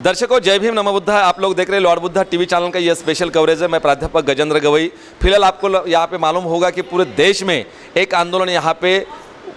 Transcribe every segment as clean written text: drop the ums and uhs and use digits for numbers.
दर्शकों जय भीम नमो बुद्धा। आप लोग देख रहे हैं लॉर्ड बुद्धा टीवी चैनल का ये स्पेशल कवरेज है। मैं प्राध्यापक गजेंद्र गवई। फिलहाल आपको यहाँ पे मालूम होगा कि पूरे देश में एक आंदोलन यहाँ पे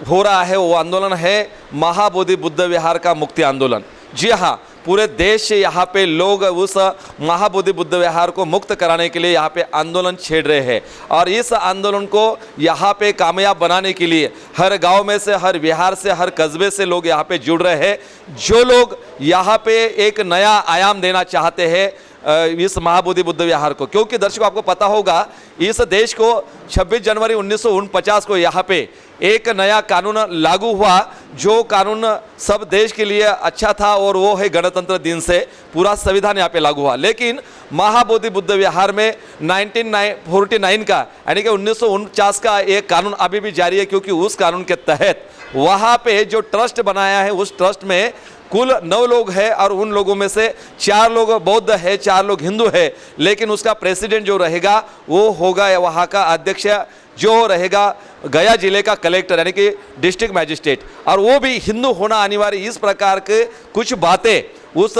हो रहा है। वो आंदोलन है महाबोधि बुद्ध विहार का मुक्ति आंदोलन। जी हाँ, पूरे देश से यहाँ पे लोग उस महाबोधि बुद्ध विहार को मुक्त कराने के लिए यहाँ पे आंदोलन छेड़ रहे हैं और इस आंदोलन को यहाँ पे कामयाब बनाने के लिए हर गांव में से, हर विहार से, हर कस्बे से लोग यहाँ पे जुड़ रहे हैं। जो लोग यहाँ पे एक नया आयाम देना चाहते हैं इस महाबोधि बुद्ध विहार को, क्योंकि दर्शकों आपको पता होगा इस देश को 26 जनवरी 1949 को यहाँ पे एक नया कानून लागू हुआ, जो कानून सब देश के लिए अच्छा था और वो है गणतंत्र दिन से पूरा संविधान यहाँ पे लागू हुआ। लेकिन महाबोधि बुद्ध विहार में 1949 का यानी कि 1949 का एक कानून अभी भी जारी है, क्योंकि उस कानून के तहत वहाँ पे जो ट्रस्ट बनाया है उस ट्रस्ट में कुल 9 लोग हैं और उन लोगों में से 4 लोग बौद्ध है, 4 लोग हिंदू है। लेकिन उसका प्रेसिडेंट जो रहेगा वो होगा वहाँ का अध्यक्ष जो रहेगा गया जिले का कलेक्टर यानी कि डिस्ट्रिक्ट मैजिस्ट्रेट, और वो भी हिंदू होना अनिवार्य। इस प्रकार के कुछ बातें उस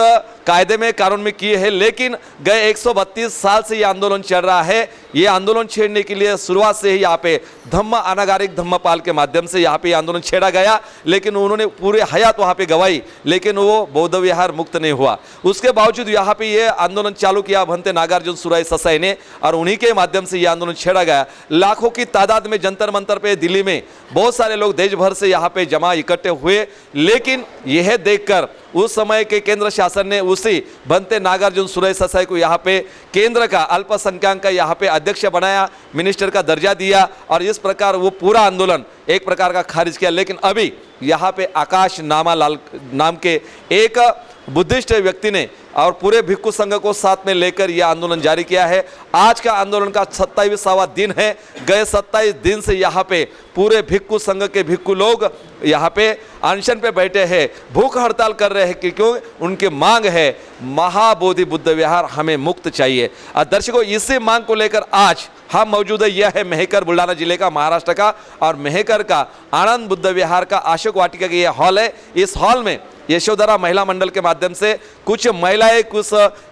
कायदे में कानून में किए हैं। लेकिन गए 132 साल से ये आंदोलन चल रहा है। ये आंदोलन छेड़ने के लिए शुरुआत से ही यहाँ पे धम्म अनागारिक धम्मपाल के माध्यम से यहाँ पे आंदोलन छेड़ा गया, लेकिन उन्होंने पूरे हयात वहाँ पे गवाई, लेकिन वो बौद्ध विहार मुक्त नहीं हुआ। उसके बावजूद यहाँ पे ये आंदोलन चालू किया भंते नागार्जुन सुराई ससाई ने, और उन्हीं के माध्यम से ये आंदोलन छेड़ा गया। लाखों की तादाद में जंतर मंतर पे दिल्ली में बहुत सारे लोग देश भर से यहाँ पे जमा इकट्ठे हुए। लेकिन यह देखकर उस समय के केंद्र शासन ने उसी भंते नागार्जुन सुराई ससाई को यहाँ पे केंद्र का अल्पसंख्यक का यहाँ पे अध्यक्ष बनाया, मिनिस्टर का दर्जा दिया, और इस प्रकार वो पूरा आंदोलन एक प्रकार का खारिज किया। लेकिन अभी यहाँ पे आकाश नामालाल नाम के एक बुद्धिस्ट व्यक्ति ने और पूरे भिक्खु संघ को साथ में लेकर यह आंदोलन जारी किया है। आज का आंदोलन का 27वां दिन है। गए 27 दिन से यहाँ पे पूरे भिक्खु संघ के भिक्खु लोग यहाँ पे अनशन पे बैठे हैं, भूख हड़ताल कर रहे हैं, क्यों उनकी मांग है महाबोधि बुद्ध विहार हमें मुक्त चाहिए। दर्शकों इसी मांग को लेकर आज हम मौजूद है। यह है मेहकर बुल्ढाना जिले का, महाराष्ट्र का, और मेहकर का आनंद बुद्ध विहार का अशोक वाटिका का यह हॉल है। इस हॉल में यशोधरा महिला मंडल के माध्यम से कुछ महिलाएं, कुछ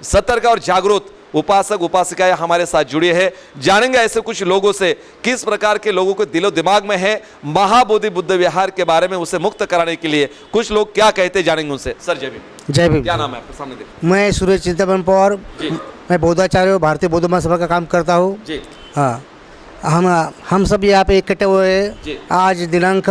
सतर्क और जागरूक उपासक उपासिकाएं हमारे साथ जुड़ी है। जानेंगे ऐसे कुछ लोगों से किस प्रकार के लोगों के दिलो दिमाग में है महाबोधि बुद्ध विहार के बारे में, उसे मुक्त कराने के लिए कुछ लोग क्या कहते, जानेंगे उनसे। सर जय भीम। जय भीम। क्या नाम है आपका? सामने देखो। मैं सूरज चिंतामन पवार, मैं बौद्धाचार्य भारतीय बौद्ध महासभा का काम करता हूँ। जी हाँ, हम सब यहाँ पे इकट्ठे हुए हैं। आज दिनांक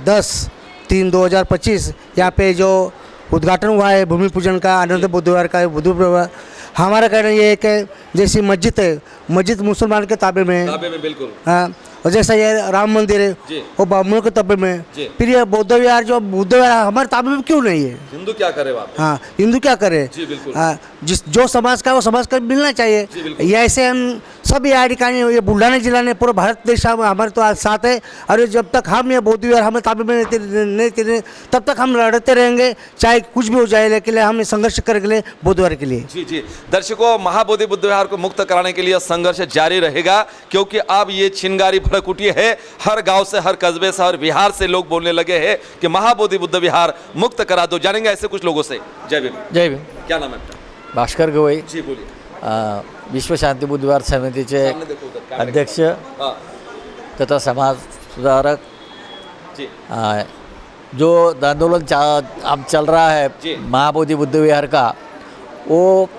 10/3/2025 यहाँ पे जो उद्घाटन हुआ है भूमि पूजन का आनंद बुद्ध विहार का बुद्ध। हमारा कहना ये है कि जैसी मस्जिद है, मस्जिद मुसलमान के ताबे में है, बिल्कुल। हाँ, और जैसा ये राम मंदिर है वो ब्राह्मणों के ताबे में है। फिर ये बौद्ध विहार जो बुद्ध विहार हमारे ताबे में क्यों नहीं है? हिंदू क्या करे वहाँ पे? हाँ, हिंदू क्या करे? जी बिल्कुल। हाँ, जो समाज का वो समाज का मिलना चाहिए। ये ऐसे हम सब ये अधिकारी, ये बुल्ढाना जिला ने पूरा भारत देश हमारे तो साथ है। और जब तक हम ये बौद्ध विहार हमें ताबे में नहीं तब तक हम लड़ते रहेंगे, चाहे कुछ भी हो जाए, लेकिन हम संघर्ष करेंगे बौद्ध विहार के लिए। जी जी दर्शकों, महाबोधि बुद्ध विहार को मुक्त कराने के लिए संघर्ष जारी रहेगा, क्योंकि अब ये चिंगारी भड़क उठी है। हर गांव से, हर कस्बे से, हर बिहार से लोग बोलने लगे हैं कि महाबोधि बुद्ध विहार मुक्त करा दो। जानेंगे ऐसे कुछ लोगों से। जय भीम। जय भीम। क्या नाम है आपका? भास्कर गवई। जी बोलिए। विश्व शांति बुद्ध विहार समितीचे अध्यक्ष हाँ तथा समाज सुधारक। जी जो आंदोलन अब चल रहा है महाबोधि बुद्ध विहार का, वो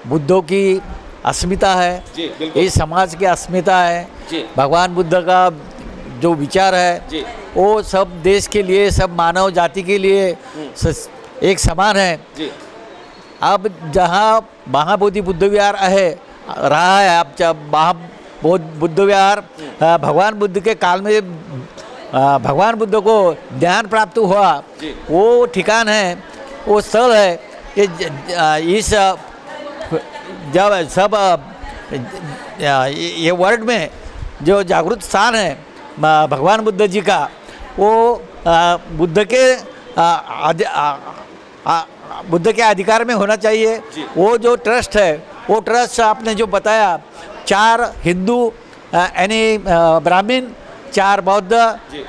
बुद्धों की अस्मिता है, ये समाज की अस्मिता है। भगवान बुद्ध का जो विचार है वो सब देश के लिए, सब मानव जाति के लिए एक समान है। अब जहाँ महाबोधि बुद्ध विहार रहा है, अब जब बुद्ध विहार भगवान बुद्ध के काल में भगवान बुद्ध को ज्ञान प्राप्त हुआ, वो ठिकान है, वो स्थल है कि इस जब सब ये वर्ल्ड में जो जागृत स्थान है भगवान बुद्ध जी का, वो बुद्ध के अधिकार में होना चाहिए। वो जो ट्रस्ट है, वो ट्रस्ट आपने जो बताया, 4 हिंदू यानी ब्राह्मण, 4 बौद्ध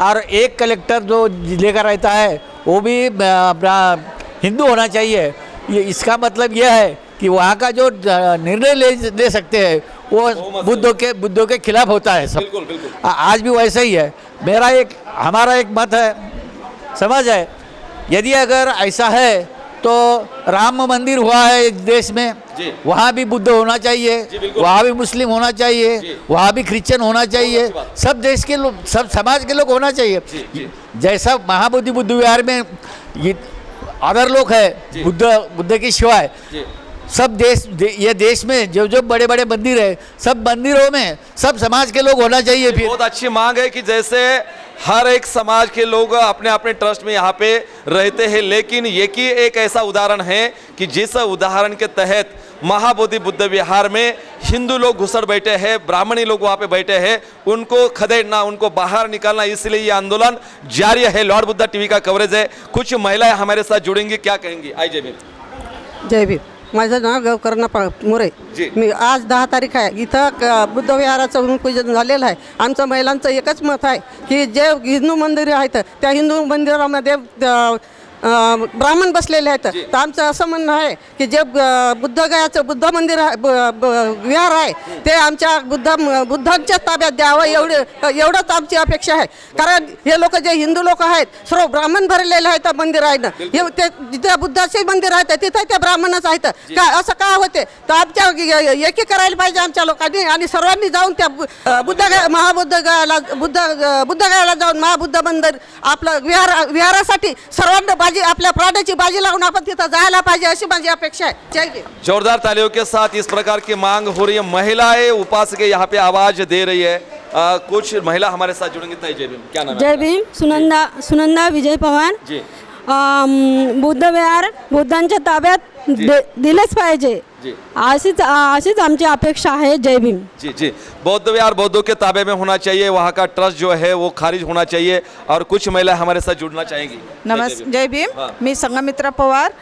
और 1 कलेक्टर जो जिले का रहता है वो भी हिंदू होना चाहिए। ये इसका मतलब यह है कि वहाँ का जो निर्णय ले सकते हैं वो बुद्धों के खिलाफ होता है सब। बिल्कुल बिल्कुल आज भी वैसा ही है। हमारा एक मत है, समझ है, यदि अगर ऐसा है तो राम मंदिर हुआ है इस देश में, जी। वहाँ भी बुद्ध होना चाहिए, जी, बिल्कुल। वहाँ भी मुस्लिम होना चाहिए, जी। वहाँ भी क्रिश्चियन होना चाहिए, अच्छी बात। सब देश के लोग, सब समाज के लोग होना चाहिए। जी, जी। जैसा महाबोधि बुद्ध विहार में ये अदर लोग है बुद्ध के सिवाय जी सब ये देश में जो जो बड़े बड़े मंदिर है, सब मंदिरों में सब समाज के लोग होना चाहिए। फिर बहुत अच्छी मांग है कि जैसे हर एक समाज के लोग अपने अपने ट्रस्ट में यहाँ पे रहते हैं, लेकिन ये की एक ऐसा उदाहरण है कि जिस उदाहरण के तहत महाबोधि बुद्ध विहार में हिंदू लोग घुसर बैठे हैं, ब्राह्मणी लोग वहाँ पे बैठे हैं, उनको खदेड़ना, उनको बाहर निकालना, इसलिए ये आंदोलन जारी है। लॉर्ड बुद्धा टीवी का कवरेज है। कुछ महिलाएं हमारे साथ जुड़ेंगी, क्या कहेंगी? आई जय भीम। जय भीम. माझं नाव गवकर्णा मोरे. जी. मी आज 10 तारीख आहे. इथं बुद्ध विहाराचं भूमिपूजन झालेलं आहे. आमचं महिलांचं एकच मत आहे की जे हिंदू मंदिरे आहेत त्या हिंदू मंदिरामध्ये ब्राह्मण बसलेले आहेत. तर आमचं असं म्हणणं आहे की जे बुद्धगयाचं बुद्ध मंदिर विहार आहे ते आमच्या बुद्धांच्या ताब्यात द्यावं एवढंच आमची अपेक्षा आहे. कारण हे लोक जे हिंदू लोक आहेत सर्व ब्राह्मण भरलेले आहेत मंदिर आहे ना, हे ते जिथे बुद्धाचे मंदिर आहेत तिथे ते ब्राह्मणच आहेत. काय असं का होते? तर आमच्या एकी करायला पाहिजे आमच्या लोकांनी आणि सर्वांनी जाऊन त्या बुद्धगयाला जाऊन महाबुद्ध मंदिर आपलं विहारासाठी सर्वांना आपल्या प्राणाची बाजी लावून आपण तिथं जायला पाहिजे अशी माझी अपेक्षा आहे. जय भीम. जोरदार तालियों के साथ इस प्रकार की मांग हो रही है। महिलाएं उपासके यहाँ पे आवाज दे रही है। कुछ महिला हमारे साथ जुड़ेंगी। जय भीम, क्या नाम है? जय भीम. सुनंदा विजय पवार. जी बुद्ध विहार बुद्धांच्या ताब्यात दिलेच पाहिजे जी अशीच आमची अपेक्षा आहे. जय भीम. जी जी बौद्ध विहार बौद्धों के ताबे में होना चाहिए, वहाँ का ट्रस्ट जो है वो खारिज होना चाहिए। और कुछ महिला हमारे साथ जुड़ना चाहेंगी. जय भीम. मी संगमित्रा पवार.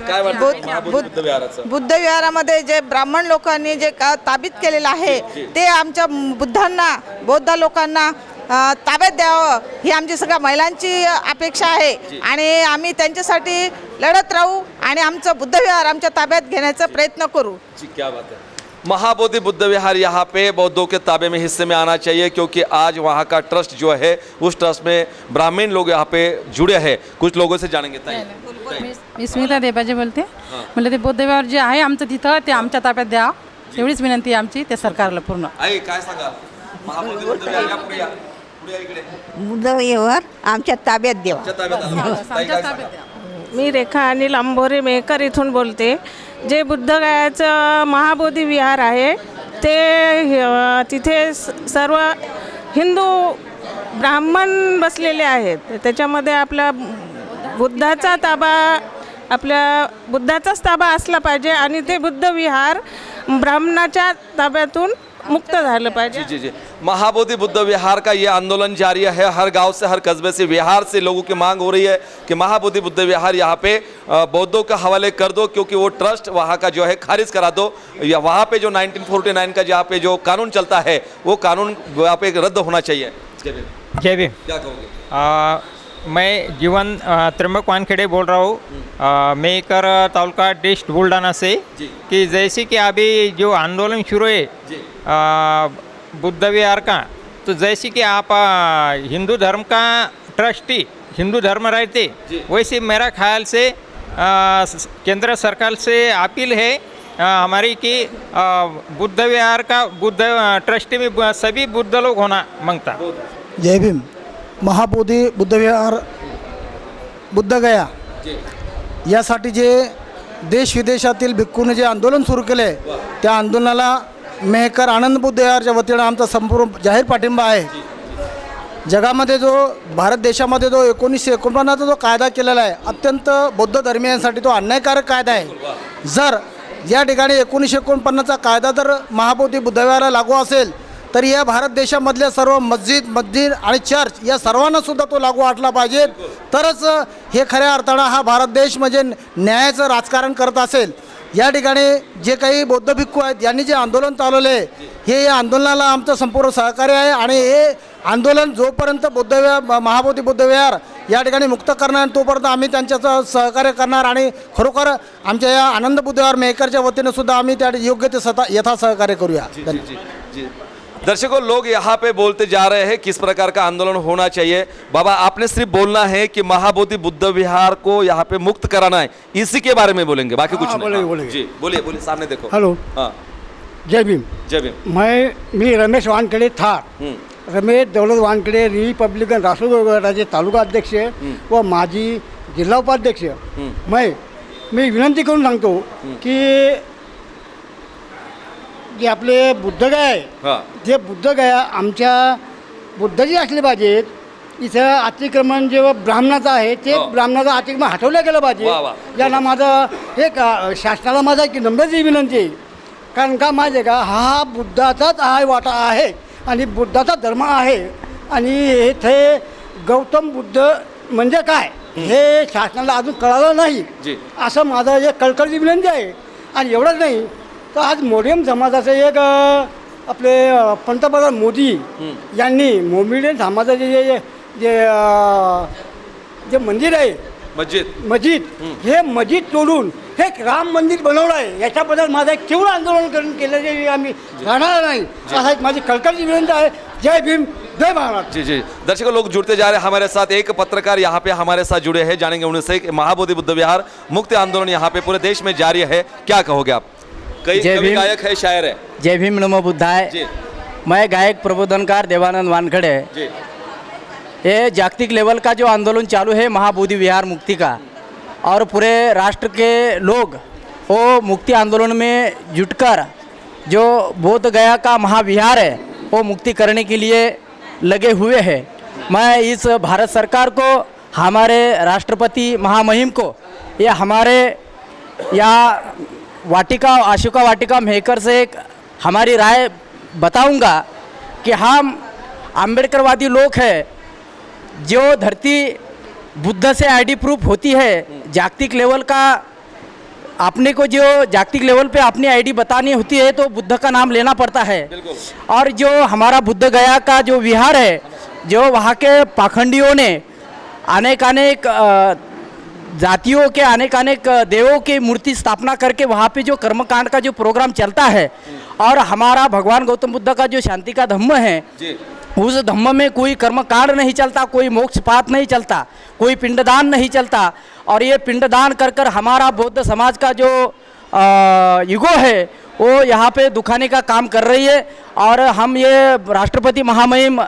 काय वाटतं महाबोधी बुद्ध विहाराचं? बुद्ध विहारामध्ये जे ब्राह्मण लोकांनी जे ताब्यात केलेलं आहे ते आमच्या बुद्धांना बौद्ध लोकांना ताब्यात द्यावं ही आमची सगळ्या महिलांची अपेक्षा आहे आणि आम्ही त्यांच्यासाठी लढत राहू आणि आमचं बुद्ध विहार आमच्या ताब्यात घेण्याचा प्रयत्न करू. जी क्या बात है. महाबोधि बुद्ध विहार यहाँ पे बौद्धों के ताबे में हिस्से में आना चाहिए, क्योंकि आज वहाँ का ट्रस्ट जो है उस ट्रस्ट में ब्राह्मण लोग यहाँ पे जुड़े हैं. कुछ लोगों से जानेंगे. मी स्मिता देबाजी बोलते. म्हणजे ते बुद्ध विहार जे आहे आमचं तिथं ते आमच्या ताब्यात द्या एवढीच विनंती आहे आमची त्या सरकारला पूर्ण. आई काय सांगाल? महाबोधी बुद्ध विहार या पुढे या. पुढे या इकडे. बुद्ध विहार आमच्या ताब्यात द्यावा. आमच्या ताब्यात आणा. ताई काय सांगाल? मी रेखा अनिल अंबोरे मेहकर इथून बोलते. जे बुद्धगयाचं महाबोधी विहार आहे ते तिथे सर्व हिंदू ब्राह्मण बसलेले आहेत. त्याच्यामध्ये आपला बुद्धाचा ताबा असला पाहिजे आणि ते बुद्ध विहार ब्राह्मणाच्या ताब्यातून मुक्त झालं पाहिजे. जी जी महाबोधि बुद्ध विहार का ये आंदोलन जारी है. हर गांव से, हर कस्बे से, विहार से लोगों की मांग हो रही है कि महाबोधि बुद्ध विहार यहाँ पे बौद्धों का हवाले कर दो, क्योंकि वो ट्रस्ट वहाँ का जो है खारिज करा दो. या वहाँ पे जो 1949 का जहाँ पे जो कानून चलता है वो कानून वहाँ पे रद्द होना चाहिए. जय भीम. क्या कहोगे? मैं जीवन त्र्यंबक वानखेड़े बोल रहा हूँ. मेकर तालुका डिस्ट्रिक्ट बुल्ढाना से. कि जैसे कि अभी जो आंदोलन शुरू है बुद्ध विहार का, तो जैसे कि आप हिंदू धर्म का ट्रस्टी हिंदू धर्म रहते, वैसे मेरा ख्याल से केंद्र सरकार से अपील है हमारी कि बुद्ध विहार का बुद्ध ट्रस्टी में सभी बुद्ध लोग होना मांगता. जय भीम. महाबोधी बुद्ध विहार बुद्धगया यासाठी जे देश विदेशातील भिक्खूने जे आंदोलन सुरू केले त्या आंदोलनाला मेहकर आनंद बुद्ध विहारच्या वतीनं आमचा संपूर्ण जाहीर पाठिंबा आहे. जगामध्ये जो भारत देशामध्ये जो 1949चा जो कायदा केलेला आहे अत्यंत बौद्ध धर्मीयांसाठी तो अन्यायकारक कायदा आहे. जर या ठिकाणी 1949चा कायदा जर महाबोधी बुद्ध विहाराला लागू असेल तर या भारत देशामधल्या सर्व मस्जिद आणि चर्च या सर्वांना सुद्धा तो लागू वाटला पाहिजे. तरच हे खऱ्या अर्थानं हा भारत देश म्हणजे न्यायाचं राजकारण करत असेल. या ठिकाणी जे काही बौद्ध भिक्खू आहेत यांनी जे आंदोलन चालवले आहे, हे या आंदोलनाला आमचं संपूर्ण सहकार्य आहे आणि हे आंदोलन जोपर्यंत बुद्धविहार महाबोधी बुद्धविहार या ठिकाणी मुक्त करणार तोपर्यंत आम्ही त्यांच्याचं सहकार्य करणार आणि खरोखर आमच्या या आनंद बुद्धविहार मेकरच्या वतीने सुद्धा आम्ही त्या योग्य ते यथा सहकार्य करूया. दर्शकों, लोग यहाँ पे बोलते जा रहे हैं किस प्रकार का आंदोलन होना चाहिए. बाबा, आपने सिर्फ बोलना है कि महाबोधि बुद्ध विहार को यहाँ पे मुक्त कराना है, इसी के बारे में बोलेंगे, बाकी कुछ नहीं. बोलेंगे. जी बोलिए बोलिए, सामने देखो. हेलो. हाँ, जय भीम. जय भीम. मी रमेश वानखेडे थार. रमेश दौलत वानखेडे रिपब्लिकन राष्ट्रवादी गटाचे तालुका अध्यक्ष व माजी जिल्हा उपाध्यक्ष. मी विनंती करून सांगतो की जे आपले बुद्धगया आहे, जे बुद्धगया आमच्या बुद्धजी असले पाहिजेत. इथं अतिक्रमण जे ब्राह्मणाचं आहे ते ब्राह्मणाचं अतिक्रमण हटवलं गेलं पाहिजे. यांना माझं एक शासनाला माझा एक नम्रची विनंती आहे. कारण का माहिती आहे का, हा बुद्धाचाच वाटा आहे आणि बुद्धाचा धर्म आहे आणि इथे गौतम बुद्ध म्हणजे काय हे शासनाला अजून कळालं नाही, असं माझं एक कळकळीची विनंती आहे. आणि एवढंच नाही तर आज मोडियम समाजाचं एक आपले पंतप्रधान मोदी यांनी मोमेडियन समाजाचे जे जे जे मंदिर आहे मस्जिद हे मस्जिद तोडून हे राम मंदिर बनवलं आहे. याच्याबद्दल माझं एक तीव्र आंदोलन केलं आम्ही राहणार नाही, असा एक माझी कळकळीची विनंती आहे. जय भीम, जय महाराज. जी जी. दर्शकों, लोग जुड़ते जा रहे हैं हमारे साथ. एक पत्रकार यहाँ पे हमारे साथ जुड़े हैं, जानेंगे उनसे कि महाबोधि बुद्ध विहार मुक्ति आंदोलन यहाँ पे पूरे देश में जारी है, क्या कहोगे आप? कई गायक है, शायर है. जय भीम, नमो बुद्धाय. मैं गायक प्रबोधनकार देवानंद वानखड़े. ये जागतिक लेवल का जो आंदोलन चालू है महाबोधि विहार मुक्ति का, और पूरे राष्ट्र के लोग वो मुक्ति आंदोलन में जुटकर जो बोध गया का महाविहार है वो मुक्ति करने के लिए लगे हुए हैं. मैं इस भारत सरकार को, हमारे राष्ट्रपति महामहिम को, ये हमारे या वाटिका अशोका वाटिका मेकर से एक हमारी राय बताऊंगा कि हम आम्बेडकरवादी लोग हैं. जो धरती बुद्ध से आईडी प्रूफ होती है, जागतिक लेवल का अपने को जो जागतिक लेवल पे अपनी आईडी बतानी होती है तो बुद्ध का नाम लेना पड़ता है. और जो हमारा बुद्ध गया का जो विहार है, जो वहाँ के पाखंडियों ने अनेक जातियों के अनेक देवों की मूर्ति स्थापना करके वहाँ पे जो कर्मकांड का जो प्रोग्राम चलता है, और हमारा भगवान गौतम बुद्ध का जो शांति का धम्म है, उस धम्म में कोई कर्मकांड नहीं चलता, कोई मोक्षपात नहीं चलता, कोई पिंडदान नहीं चलता. और ये पिंडदान कर हमारा बौद्ध समाज का जो ईगो है वो यहाँ पे दुखाने का काम कर रही है. और हम ये राष्ट्रपति महामहिम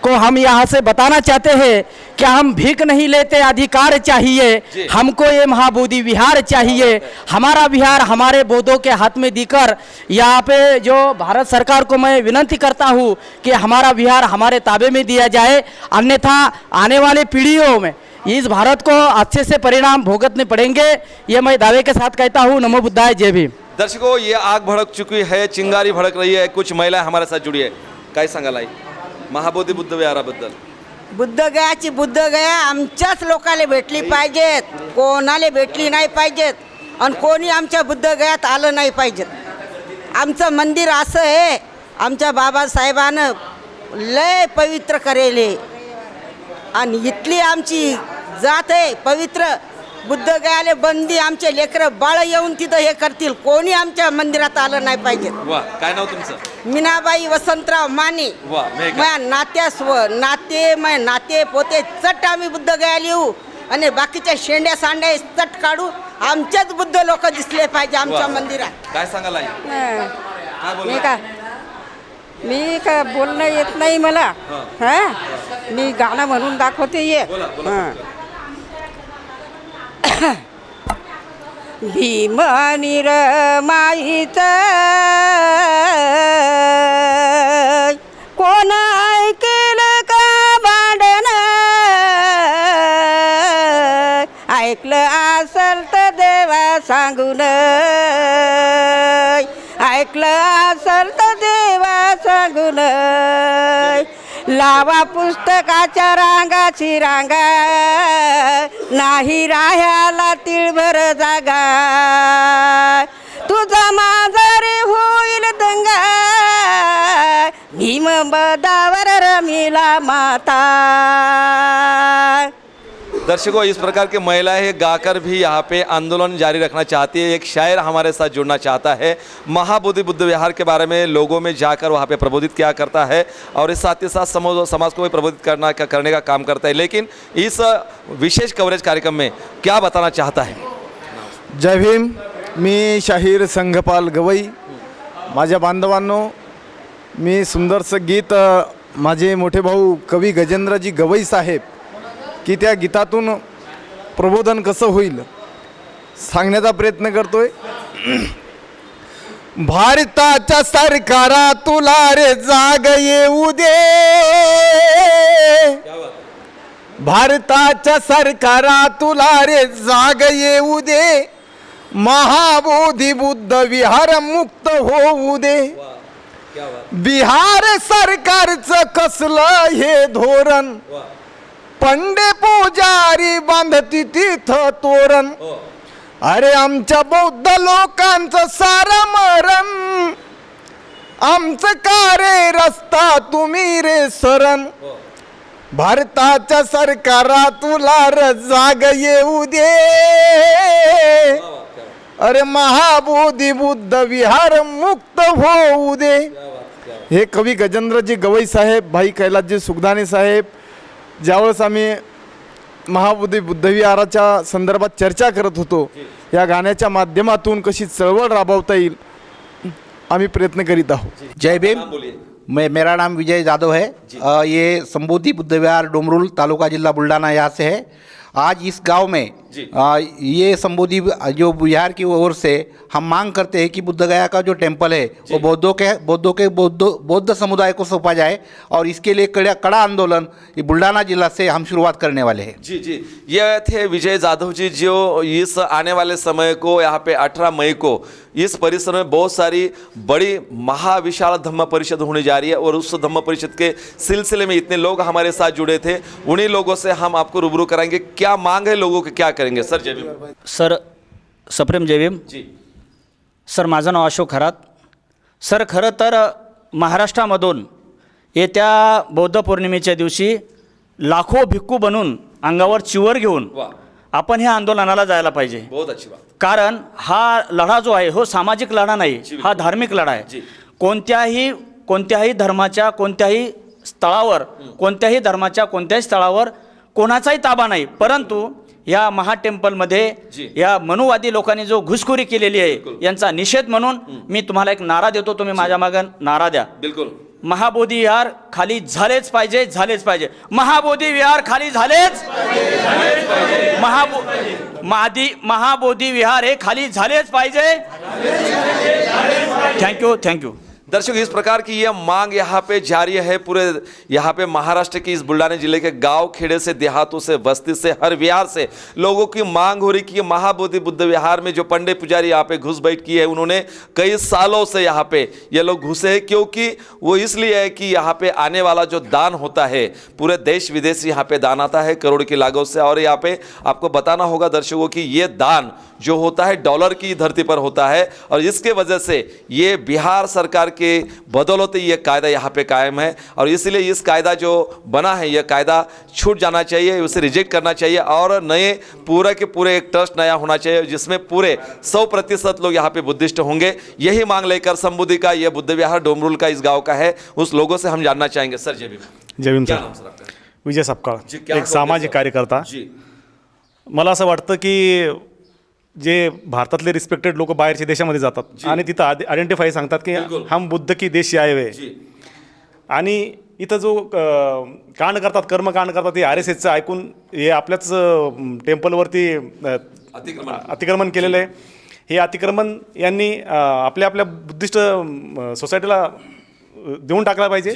को हम यहाँ से बताना चाहते हैं कि हम भीख नहीं लेते, अधिकार चाहिए हमको, ये महाबोधि विहार चाहिए. हमारा विहार हमारे बौद्धों के हाथ में देकर यहाँ पे जो भारत सरकार को मैं विनंती करता हूँ कि हमारा विहार हमारे ताबे में दिया जाए, अन्यथा आने वाले पीढ़ियों में इस भारत को अच्छे से परिणाम भुगतने पड़ेंगे. ये मैं दावे के साथ कहता हूँ. नमो बुद्धाय, जय भीम. दर्शकों, ये आग भड़क चुकी है, चिंगारी भड़क रही है. कुछ महिलाएं हमारे साथ जुड़ी है. काय सांगाल आई महाबोधी बुद्ध विहाराबद्दल? बुद्धगयाची बुद्धगया आमच्याच लोकांना भेटली पाहिजेत, कोणाला भेटली नाही पाहिजेत आणि कोणी आमच्या बुद्धगयात आलं नाही पाहिजेत. आमचं मंदिर असं आहे, आमच्या बाबासाहेबानं लय पवित्र करेले आणि इथली आमची जात आहे पवित्र. बुद्धगयाले बंदी आमचे लेकरं बाळ येऊन तिथं हे करतील, कोणी आमच्या मंदिरात आलं नाही पाहिजे. वा, काय नाव तुमचं? मीनाबाई वसंतराव माने. माझ्या नाते पोते चट आम्ही बुद्धगया लिहू आणि बाकीच्या शेंड्या सांड्या चट काढू. आमच्याच बुद्ध लोक दिसले पाहिजे आमच्या मंदिरात. काय सांगाल आई? मी का बोलणं येत नाही मला. मी गाणं म्हणून दाखवते. ये भीमनी रमाईच कोण ऐकेलं का भांडण, ऐकलं असल तर देवा सांगून, ऐकलं असल तर देवा सांगून. लावा पुस्तकाच्या रांगाची रांगा, नाही राह्याला तिळभर जागा. बदावर रमिला माता। दर्शकों, इस प्रकार की महिलाएं गाकर भी यहाँ पे आंदोलन जारी रखना चाहती है। एक शायर हमारे साथ जुड़ना चाहता है, महाबोधि बुद्ध विहार के बारे में लोगों में जाकर वहाँ पे प्रबोधित क्या करता है और इस साथ ही साथ समाज को भी प्रबोधित करने का काम करता है। लेकिन इस विशेष कवरेज कार्यक्रम में क्या बताना चाहता है? जय भीम। मी शाहीर संघपाल गवई। माझ्या बांधवांनो, मी सुंदरसं गीत माझे मोठे भाऊ कवी गजेंद्रजी गवई साहेब की त्या गीतातून प्रबोधन कसं होईल सांगण्याचा प्रयत्न करतोय। भारताच्या सरकारा तुला रे जाग येऊ दे, भारताच्या सरकारा तुला रे जाग येऊ दे, महाबोधी बुद्ध विहार मुक्त होऊ दे। बिहार सरकारचं कसलं हे धोरण, पंडे पुजारी बांधती तिथं तोरण। अरे आमच्या बौद्ध लोकांचं सारं मरण, आमचं का रे रस्ता तुम्ही रे शरण। भारताच्या सरकारा तुला र जाग येऊ दे, अरे महाबोधी बुद्ध विहार मुक्त होऊ दे। हे कवी गजेंद्रजी गवई साहेब, भाई कैलासजी सुखदानी साहेब, ज्यावेळेस आम्ही महाबोधी बुद्ध विहाराच्या संदर्भात चर्चा करत होतो, या गाण्याच्या माध्यमातून कशी चळवळ राबवता येईल आम्ही प्रयत्न करीत आहोत। जय भीम। मेरा नाम विजय यादव है। ये संबोधि बुद्ध विहार डोमरूल तालुका जिला बुल्डाना यहाँ से है। आज इस गांव में ये संबोधि जो बिहार की ओर से हम मांग करते हैं कि बुद्ध गया का जो टेम्पल है वो बौद्ध समुदाय को सौंपा जाए और इसके लिए कड़ा आंदोलन ये बुल्डाना जिला से हम शुरुआत करने वाले हैं। जी जी, ये थे विजय जाधव जी, जो इस आने वाले समय को यहाँ पे 18 मई को इस परिसर में बहुत सारी बड़ी महाविशाल धम्म परिषद होने जा रही है और उस धम्म परिषद के सिलसिले में इतने लोग हमारे साथ जुड़े थे। उन्हीं लोगों से हम आपको रूबरू कराएंगे, क्या मांग है लोगों की, क्या करेंगे। सर जय भीम। सर सप्रेम जय भीम जी। सर माझं नाव अशोक खरात। सर खरं तर महाराष्ट्रामधून येत्या बौद्ध पौर्णिमेच्या दिवशी लाखो भिक्खू बनून अंगावर चिवर घेऊन आपण ह्या आंदोलनाला जायला पाहिजे। बहुत अच्छी बात। कारण हा लढा जो आहे हो सामाजिक लढा नाही, हा धार्मिक लढा आहे। कोणत्याही धर्माच्या कोणत्याही स्थळावर कोणाचाही ताबा नाही, परंतु या महाटेम्पलमध्ये या मनुवादी लोकांनी जो घुसखोरी केलेली आहे यांचा निषेध म्हणून मी तुम्हाला एक नारा देतो, तुम्ही माझ्या मागे नारा द्या। बिल्कुल। महाबोधी विहार खाली झालेच पाहिजे, झालेच पाहिजे। महाबोधी विहार खाली झालेच, महाबोधी विहार हे खाली झालेच पाहिजे। थँक्यू। दर्शक, इस प्रकार की यह मांग यहाँ पे जारी है। पूरे यहाँ पे महाराष्ट्र की इस बुल्डाना जिले के गांव खेड़े से, देहातों से, बस्ती से, हर विहार से लोगों की मांग हो रही कि महाबोधि बुद्ध विहार में जो पंडित पुजारी यहाँ पे घुस बैठ की है, उन्होंने कई सालों से यहाँ पे ये लोग घुसे हैं, क्योंकि वो इसलिए है कि यहाँ पे आने वाला जो दान होता है, पूरे देश विदेश यहाँ पे दान आता है करोड़ की लागत से। और यहाँ पे आपको बताना होगा दर्शकों कि ये दान जो होता है डॉलर की धरती पर होता है और इसके वजह से ये बिहार सरकार के बदौलत ये कायदा यहाँ पे कायम है। और इसलिए इस कायदा जो बना है, यह कायदा छूट जाना चाहिए, उसे रिजेक्ट करना चाहिए और नए पूरे के पूरे एक ट्रस्ट नया होना चाहिए जिसमें पूरे 100% लोग यहाँ पे बुद्धिस्ट होंगे। यही मांग लेकर संबोधि का यह बुद्ध विहार डोमरूल का इस गाँव का है, उस लोगों से हम जानना चाहेंगे। सर जय भीम। जय भीम सर। विजय सपकाळ, एक सामाजिक कार्यकर्ता। मला असं वाटतं की जे भारतातले रिस्पेक्टेड लोक बाहेरच्या देशामध्ये जातात आणि तिथं आयडेंटिफाय सांगतात की हम बुद्ध की देश आए हुए, आणि इथं जो कांड करतात, कर्मकांड करतात, ते RSSचं ऐकून हे आपल्याच टेम्पलवरती अतिक्रमण केलेलं आहे। हे अतिक्रमण यांनी आपल्या बुद्धिस्ट सोसायटीला देऊन टाकला पाहिजे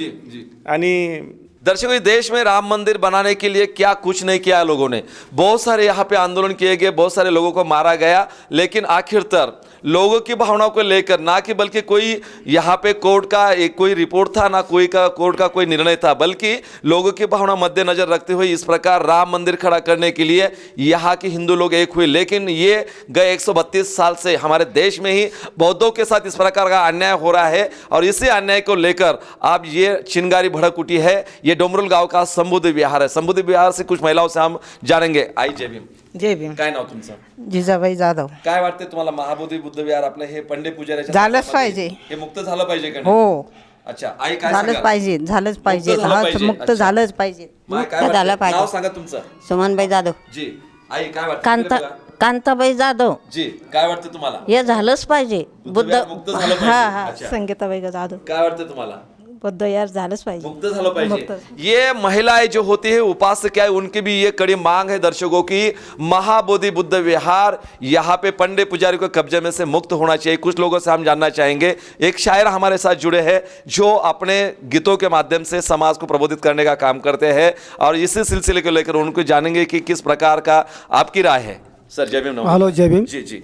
आणि दर्शकों, इस देश में राम मंदिर बनाने के लिए क्या कुछ नहीं किया लोगों ने। बहुत सारे यहाँ पे आंदोलन किए गए, बहुत सारे लोगों को मारा गया, लेकिन आखिरकार लोगों की भावनाओं को लेकर ना कि बल्कि कोई यहाँ पे कोर्ट का एक कोई रिपोर्ट था, ना कोई का कोर्ट का कोई निर्णय था, बल्कि लोगों की भावना मद्देनजर रखते हुए इस प्रकार राम मंदिर खड़ा करने के लिए यहाँ के हिंदू लोग एक हुए। लेकिन ये गए 132 साल से हमारे देश में ही बौद्धों के साथ इस प्रकार का अन्याय हो रहा है, और इसी अन्याय को लेकर अब ये चिंगारी भड़क उठी है। ये डोमरुल गांव का संबुद्ध विहार है। संबुद्ध विहार से कुछ महिलाओं से हम जानेंगे। आई जय भीम. जय भीम. काय नाव तुमचं? जिजाबाई जाधव. काय वाटते तुम्हाला महाबोधी बुद्ध विहार आपलं हे पंडे पुजाऱ्याच्या झालंच पाहिजे. हे मुक्त झालं पाहिजे का? हो. अच्छा, आई काय झालंच सांगाल? पाहिजे. झालंच पाहिजे. मुक्त अच्छा. झालंच पाहिजे. माय काय वाटतं? नाव सांगा तुमचं. सुमनबाई जाधव. जी. आई काय वाटतं? कांताबाई जाधव. जी. काय वाटतं तुम्हाला? हे झालंच पाहिजे. बुद्ध मुक्त झालं पाहिजे. अच्छा. संगीताबाई जाधव. काय वाटतं तुम्हाला? बुद्ध विहार झालंच पाहिजे. मुक्त झालं पाहिजे. ये महिलाएं जो होती है उपास्य क्या है, उनकी भी ये कड़ी मांग है दर्शकों की, महाबोधि बुद्ध विहार यहाँ पे पंडे पुजारी को कब्जे में से मुक्त होना चाहिए। कुछ लोगों से हम जानना चाहेंगे। एक शायर हमारे साथ जुड़े हैं जो अपने गीतों के माध्यम से समाज को प्रबोधित करने का काम करते हैं, और इसी सिलसिले को लेकर उनको जानेंगे कि किस प्रकार का आपकी राय है। सर जय भीम. हॅलो, जय भीम. जी जी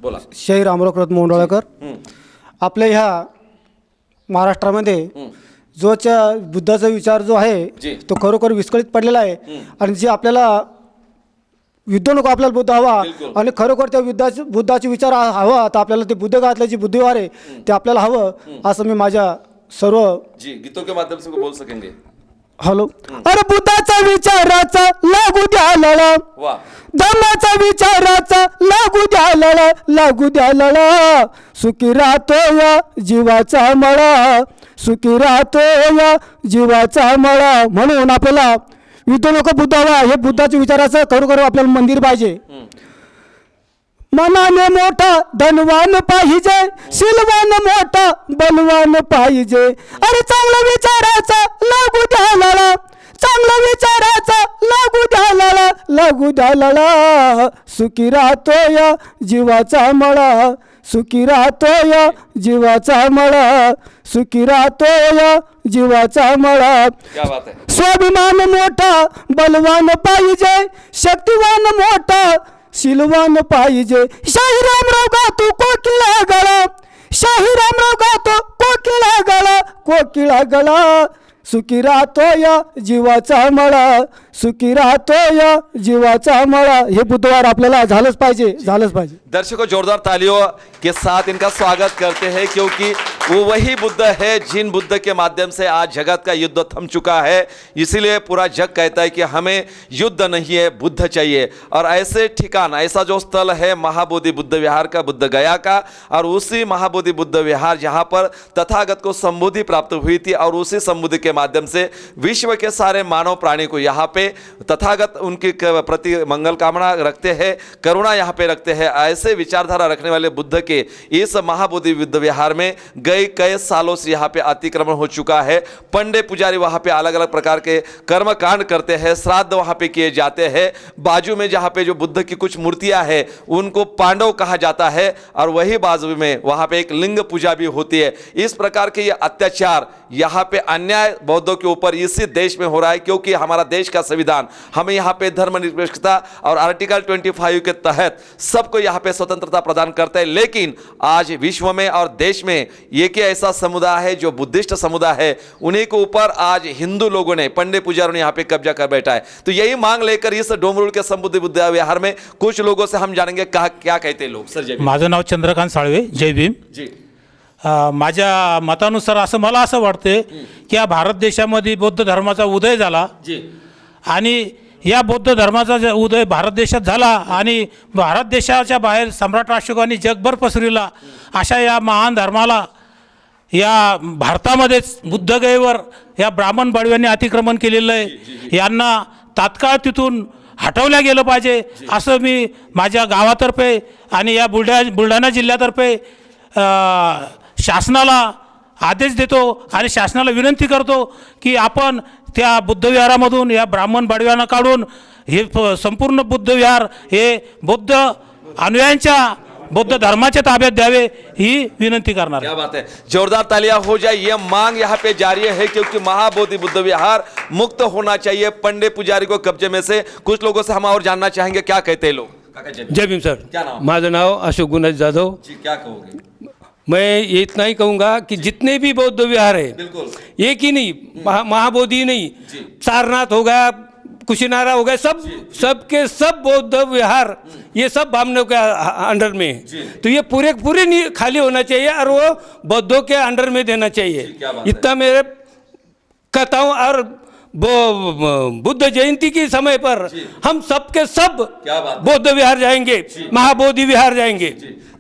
बोला. शहीर अमरकृत मोंडोळकर. आपल्या ह्या महाराष्ट्रामध्ये जोच्या बुद्धाचा विचार जो आहे तो खरोखर विस्कळीत पडलेला आहे, आणि जे आपल्याला युद्ध नको, आपल्याला बुद्ध हवा, आणि खरोखर त्या बुद्धाचे विचार हवा, तर आपल्याला ते बुद्ध काळातले जे बुद्धिवार आहे ते आपल्याला हवं, असं मी माझ्या सर्व जी गीतों के माध्यम से बोल सकेंगे. हॅलो. अरे बुद्धाचा विचाराचा लागू द्या लळा, वाह. धम्माचा विचाराचा लागू द्या लळा, लागू द्या लळा, सुखी राहतो या जीवाचा मळा, सुखी राहतो या जीवाचा मळा. म्हणून आपल्याला युद्ध नको, बुद्ध हवा. हे बुद्धाच्या विचाराचं खरोखर आपल्याला मंदिर पाहिजे. मनाने मोठा धनवान पाहिजे, शिलवान मोठा बलवान पाहिजे. अरे चांगला विचाराचा लागू द्या लळा, चांगला विचाराचा लागू द्या लळा, लागू द्या लळा, सुखी राहतो या जीवाचा मळा, सुखी राहतो या जीवाचा मळा, सुखी राहतो या जीवाचा मळा. क्या बात है. स्वाभिमान मोठा बलवान पाहिजे, शक्तिवान मोठा शिलवान पाहिजे. शाहीरामराव गातो कोकिळा गळा, शाहीरामराव गातो कोकिळा गळा, कोकिळा गळा, सुखी राहतो या जीवाचा मळा, सुखी राहतो या जीवाचा मळा. हे बुधवार आपल्याला झालंच पाहिजे, झालंच पाहिजे. दर्शकों, जोरदार तालियों के साथ इनका स्वागत करते हैं, क्योंकि वो वही बुद्ध है जिन बुद्ध के माध्यम से आज जगत का युद्ध थम चुका है. इसीलिए पूरा जग कहता है कि हमें युद्ध नहीं है, बुद्ध चाहिए. और ऐसे ठिकान, ऐसा जो स्थल है महाबोधि बुद्ध विहार का, बुद्ध गया का, और उसी महाबोधि बुद्ध विहार जहाँ पर तथागत को संबुद्धि प्राप्त हुई थी, और उसी संबुद्धि के माध्यम से विश्व के सारे मानव प्राणी को यहाँ पे तथागत उनके प्रति मंगल कामना रखते हैं, करुणा यहाँ पे रखते हैं. ऐसे विचारधारा रखने वाले बुद्ध के इस महाबोधि बुद्ध विहार में कई सालों से यहाँ पे अतिक्रमण हो चुका है. पंडे पुजारी वहाँ पे अलग अलग प्रकार के कर्म कांड करते हैं, श्राद्ध वहाँ पे किए जाते हैं. बाजू में जहाँ पे जो बुद्ध की कुछ मूर्तियाँ हैं उनको पांडव कहा जाता है, और वही बाजू में वहाँ पे एक लिंग पूजा भी होती है. इस प्रकार के ये अत्याचार, यहाँ पे अन्याय बौद्धों के ऊपर इसी देश में हो रहा है, क्योंकि हमारा देश का संविधान हमें यहाँ पे धर्मनिरपेक्षता और आर्टिकल 25 के तहत सबको यहाँ पे स्वतंत्रता प्रदान करता है. लेकिन आज विश्व में और देश में एक ऐसा समुदाय है जो बुद्धिस्ट समुदाय है, उन्हीं के ऊपर आज हिंदू लोगों ने, पंडे पुजारियों ने यहाँ पे कब्जा कर बैठा है. तो यही मांग लेकर इस डोमरुल के संबुद्ध बुद्ध विहार में कुछ लोगों से हम जानेंगे क्या कहते हैं लोग. सर जय भीम. माझं नाव चंद्रकांत साळवे. जय भीम. जी. माझ्या मतानुसार असं मला असं वाटते की या भारत देशामध्ये बौद्ध धर्माचा उदय झाला, आणि या बौद्ध धर्माचा उदय भारत देशात झाला, आणि भारत देशाच्या बाहेर सम्राट अशोकांनी जगभर पसरविला. अशा या महान धर्माला या भारतामध्येच बुद्धगयेवर या ब्राह्मण बडव्यांनी अतिक्रमण केलेलं आहे. यांना तात्काळ तिथून हटवल्या गेलं पाहिजे, असं मी माझ्या गावातर्फे आणि या बुलढाणा जिल्ह्यातर्फे शासनाला आदेश देतो, आणि शासनाला विनंती करतो की आपण त्या बुद्धविहारामधून या ब्राह्मण बडव्यांना काढून हे संपूर्ण बुद्धविहार हे बौद्ध अनुयायांच्या बौद्ध धर्माच्या ताब्यात द्यावे ही विनंती करणार आहे. क्या बात है, जोरदार तालियां हो जाए. ये मांग यहाँ पे जारी है क्योंकि महाबोधि बुद्ध विहार मुक्त होना चाहिए पंडित पुजारी को कब्जे में से. कुछ लोगों से हम और जानना चाहेंगे क्या कहते हैं लोग. काका जय भीम सर. क्या नाम? माझं नाव अशोक गुणराज जाधव. जी, क्या कहोगे? मैं ये इतना ही कहूँगा कि जितने भी बौद्ध विहार है, बिल्कुल एक ही नहीं, महाबोधि नहीं, सारनाथ हो गया, कुशीनारा हो गया, सबके सब बौद्ध विहार ये सब ब्राह्मणों के अंडर में है. तो ये पूरे नहीं खाली होना चाहिए और वो बौद्धों के अंडर में देना चाहिए. इतना मेरे कहता हूँ. और बुद्ध जयंती के समय पर हम सबके सब बौद्ध विहार जाएंगे, महाबोधि विहार जाएंगे.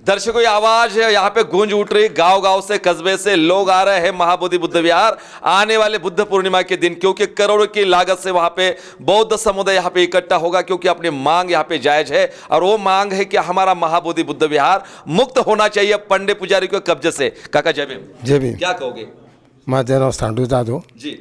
दर्शकों, ये आवाज है यहाँ पे गूंज उठ रही. गांव गांव से, कस्बे से लोग आ रहे हैं महाबोधि बुद्ध विहार आने वाले बुद्ध पूर्णिमा के दिन, क्योंकि करोड़ों की लागत से वहाँ पे बौद्ध समुदाय यहाँ पे इकट्ठा होगा, क्योंकि अपनी मांग यहाँ पे जायज है. और वो मांग है कि हमारा महाबोधि बुद्ध विहार मुक्त होना चाहिए पंडित पुजारी के कब्जे से. काका जय भीम. जय भीम. क्या कहोगे? माझं नाव सांडू जाधव. जी.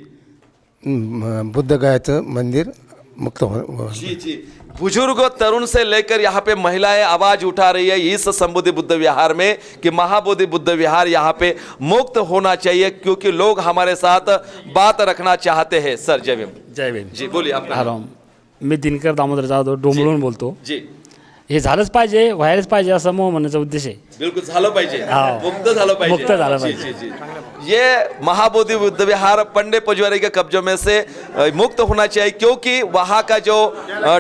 बुद्ध गयाचं मंदिर मुक्त हो. जी जी. बुजुर्ग तरुण से लेकर यहाँ पे महिलाएं आवाज उठा रही है इस संबोधि बुद्ध विहार में कि महाबोधि बुद्ध विहार यहाँ पे मुक्त होना चाहिए, क्योंकि लोग हमारे साथ बात रखना चाहते हैं. सर जय भीम. जय भीम. जी बोलिए आपका. राम. मी दिनकर दामोदर जाधव डोंबळून बोलतो. जी. हे झालंच पाहिजे, व्हायलाच पाहिजे असं म्हणण्याचा उद्देश आहे. बिल्कुल झालं पाहिजे, हाँ. मुक्त झालं पाहिजे. मुक्त झालं जी, पाहिजे. जी, जी. ये महाबोधि बुद्ध विहार पंडित पुजारी के कब्जों में से मुक्त होना चाहिए, क्योंकि वहाँ का जो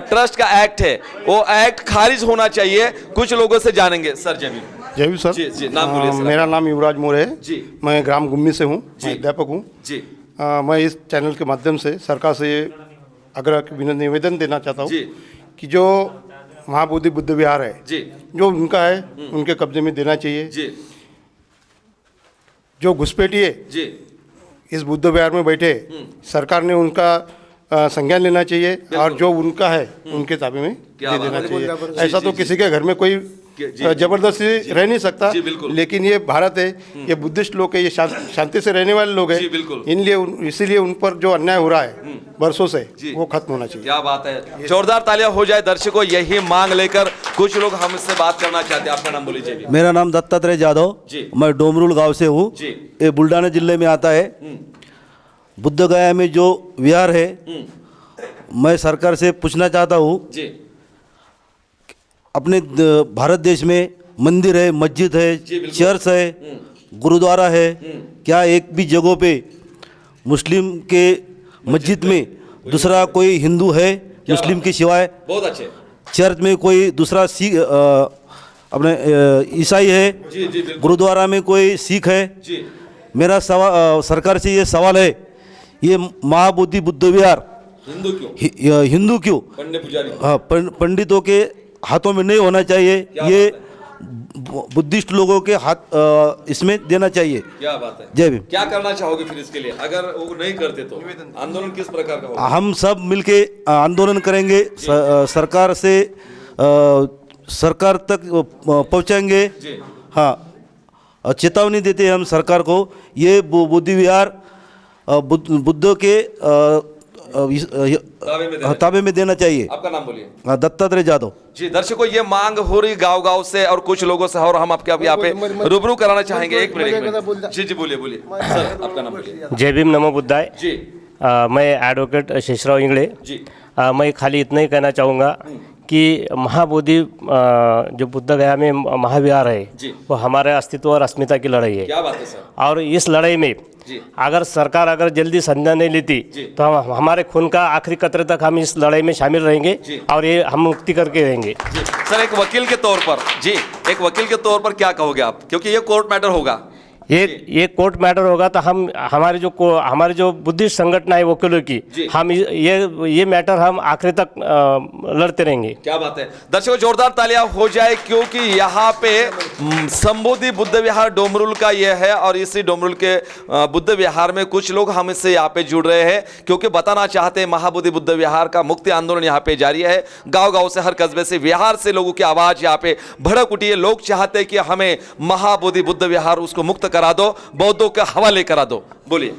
ट्रस्ट का एक्ट है वो एक्ट खारिज होना चाहिए. कुछ लोगों से जानेंगे. सर जय भीम. जय भीम सर. जी जी. नाम बोलिए सर. मेरा नाम युवराज मोरे है जी. मैं ग्राम गुम्मी से हूँ, मैं अध्यापक हूँ जी. मैं इस चैनल के माध्यम से सरकार से आग्रह निवेदन देना चाहता हूँ कि जो महाबोधि बुद्ध विहार है जी, जो उनका है उनके कब्जे में देना चाहिए जी. जो घुसपैठी है जी, इस बुद्ध विहार में बैठे, सरकार ने उनका संज्ञान लेना चाहिए और जो उनका है उनके ताबे में दे देना चाहिए. ऐसा तो किसी के घर में कोई जबरदस्ती रह नहीं सकता, लेकिन ये भारत है, ये बुद्धिस्ट लोग है, ये शांति से रहने वाले लोग हैं. इसीलिए उन पर जो अन्याय हो रहा है वर्षों से वो खत्म होना चाहिए. क्या बात है, जोरदार तालियां हो जाए. दर्शकों, यही मांग लेकर कुछ लोग हमसे बात करना चाहते हैं. आपका नाम बोलिए. जी. मेरा नाम दत्तात्रेय जाधव. मैं डोमरूल गांव से हूँ. ये बुल्ढाना जिले में आता है. बुद्ध गया में जो विहार है, मैं सरकार से पूछना चाहता हूँ, अपने भारत देश में मंदिर है, मस्जिद है, चर्च है, गुरुद्वारा है, क्या एक भी जगहों पे मुस्लिम के मस्जिद में दूसरा कोई हिंदू है मुस्लिम के सिवाय? बहुत अच्छे. चर्च में कोई दूसरा सिख अपने ईसाई है, गुरुद्वारा में कोई सिख है. मेरा सवाल सरकार से ये सवाल है, ये महाबोधि बुद्ध विहार हिंदू क्यों पंडितों के हाथों में नहीं होना चाहिए? ये बुद्धिस्ट लोगों के हाथ इसमें देना चाहिए. क्या बात है. जय भीम. क्या करना चाहोगे फिर इसके लिए? अगर वो नहीं करते तो आंदोलन किस प्रकार का होगा? हम सब मिलके आंदोलन करेंगे, सरकार से सरकार तक पहुंचाएंगे. हाँ, चेतावनी देते हैं हम सरकार को, ये बुद्धि विहार बुद्ध के ताबे में देना चाहिए. आपका नाम बोलिए. दत्तात्रेय जाधव. जी. दर्शकों, ये मांग हो रही गांव-गांव से और कुछ लोगों से, और हम आपके अब यहाँ पे रूबरू कराना चाहेंगे. एक मिनट. जी जी बोलिए बोलिए. सर आपका नाम बोलिए. जय भीम, नमो बुद्धाय. जी. मैं एडवोकेट शेषराव इंगड़े. जी. मैं खाली इतना ही कहना चाहूँगा कि महाबोधि जो बुद्ध गया में महाविहार है, वो हमारे अस्तित्व और अस्मिता की लड़ाई है. क्या बात है सर. और इस लड़ाई में अगर सरकार अगर जल्दी संज्ञान नहीं लेती तो हम हमारे खून का आखिरी कतरे तक हम इस लड़ाई में शामिल रहेंगे और ये हम मुक्ति करके रहेंगे. सर, एक वकील के तौर पर एक वकील के तौर पर क्या कहोगे आप, क्योंकि ये कोर्ट मैटर होगा? ये कोर्ट मैटर होगा तो हम हमारे जो बुद्धिस्ट संगठन है वकीलों की, हम ये मैटर हम आखिरी तक लड़ते रहेंगे. क्या बात है. दर्शकों, जोरदार तालियां हो जाए, क्योंकि यहाँ पे संबोधि बुद्ध विहार डोमरूल का ये है और इसी डोमरूल के बुद्ध विहार में कुछ लोग हमसे यहाँ पे जुड़ रहे हैं, क्योंकि बताना चाहते हैं महाबोधि बुद्ध विहार का मुक्ति आंदोलन यहाँ पे जारी है. गाँव-गाँव से, हर कस्बे से, विहार से लोगों की आवाज़ यहाँ पे भड़क उठी है. लोग चाहते हैं कि हमें महाबोधि बुद्ध विहार उसको मुक्त करा दो, बौद्धों के हवाले करा दो. बोलिए.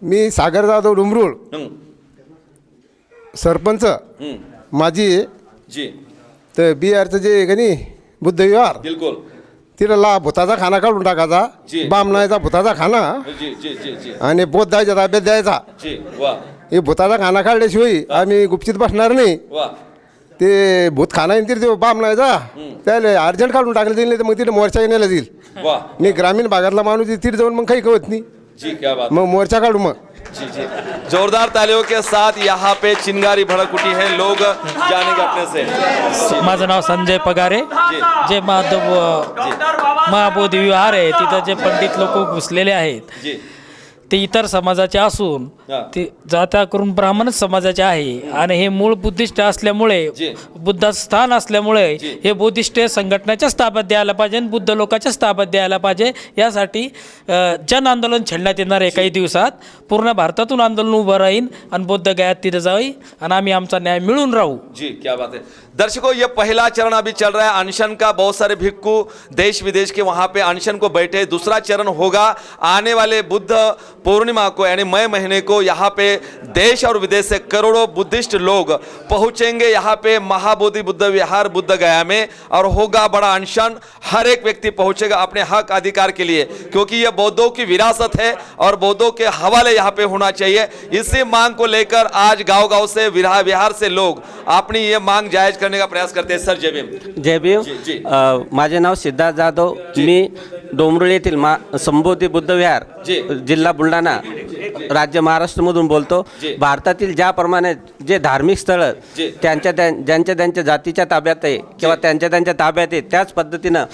मी सागर जाधव डोमरूळ, सरपंच माझी जी. तर बिहारचं जे आहे का नाही बुद्धविहार बिल्कुल तिला भूताचा खाना काढून टाकायचा, जी. बामणाचा भूताचा खाना जी जी जी जी आणि बोधाच्या ताब्यात द्यायचा. जी वाह हे भूताचा खाना काढल्याशिवाय आम्ही गुपचित बसणार नाही. वाह ते भूत खाना येईल तो बामणाचा त्याला अर्जंट काढून टाकलं जाईल, नाही तर मग तिथे मोर्चा नेला जाईल. वाह मी ग्रामीण भागातला माणूस तिथे जाऊन मग काही कळत नाही, जी क्या बात मग मोर्चा काढू मग. जी जी जोरदार तालियों के साथ यहाँ पे चिंगारी भड़क उठी है, लोग जानेंगे अपने से. माझं नाव संजय पगारे. जे महाबोधी विहार आहे तिथं जे पंडित लोक घुसलेले आहेत जी ते इतर समाजाचे असून हा. ते जाता करून ब्राह्मणच समाजाचे आहे आणि हे मूळ बुद्धिस्ट असल्यामुळे बुद्धाचं स्थान असल्यामुळे हे बुद्धिस्ट संघटनेच्याच ताब्यात द्यायला पाहिजे आणि बुद्ध लोकांच्याच ताब्यात द्यायला पाहिजे. यासाठी जन आंदोलन छेडण्यात येणार आहे. काही दिवसात पूर्ण भारतातून आंदोलन उभं राहीन आणि बौद्ध गयात तिथे जाईल आणि आम्ही आमचा न्याय मिळून राहू. जी क्या बात है. दर्शकों ये पहला चरण अभी चल रहा है अनशन का. बहुत सारे भिक्खु देश विदेश के वहां पे अनशन को बैठे. दूसरा चरण होगा आने वाले बुद्ध पूर्णिमा को यानी मई महीने को यहाँ पे देश और विदेश से करोड़ों बुद्धिस्ट लोग पहुंचेंगे यहाँ पे महाबोधि बुद्ध विहार बुद्ध गया में और होगा बड़ा अनशन. हर एक व्यक्ति पहुंचेगा अपने हक अधिकार के लिए, क्योंकि ये बौद्धों की विरासत है और बौद्धों के हवाले यहाँ पे होना चाहिए. इसी मांग को लेकर आज गांव गांव से विहार से लोग अपनी ये मांग जायज करने का प्रयास करते हैं. सर जय भीम. जय भीम. माझे नाव सिद्धार्थ जाधव. मी डोंबरुळ येथील संबोधी बुद्ध विहार जिल्हा बुलढाणा राज्य महाराष्ट्रमधून बोलतो. भारतातील ज्याप्रमाणे जे धार्मिक स्थळं ज्यांच्या जातीच्या ताब्यात आहे किंवा त्यांच्या ताब्यात आहे त्याच पद्धतीनं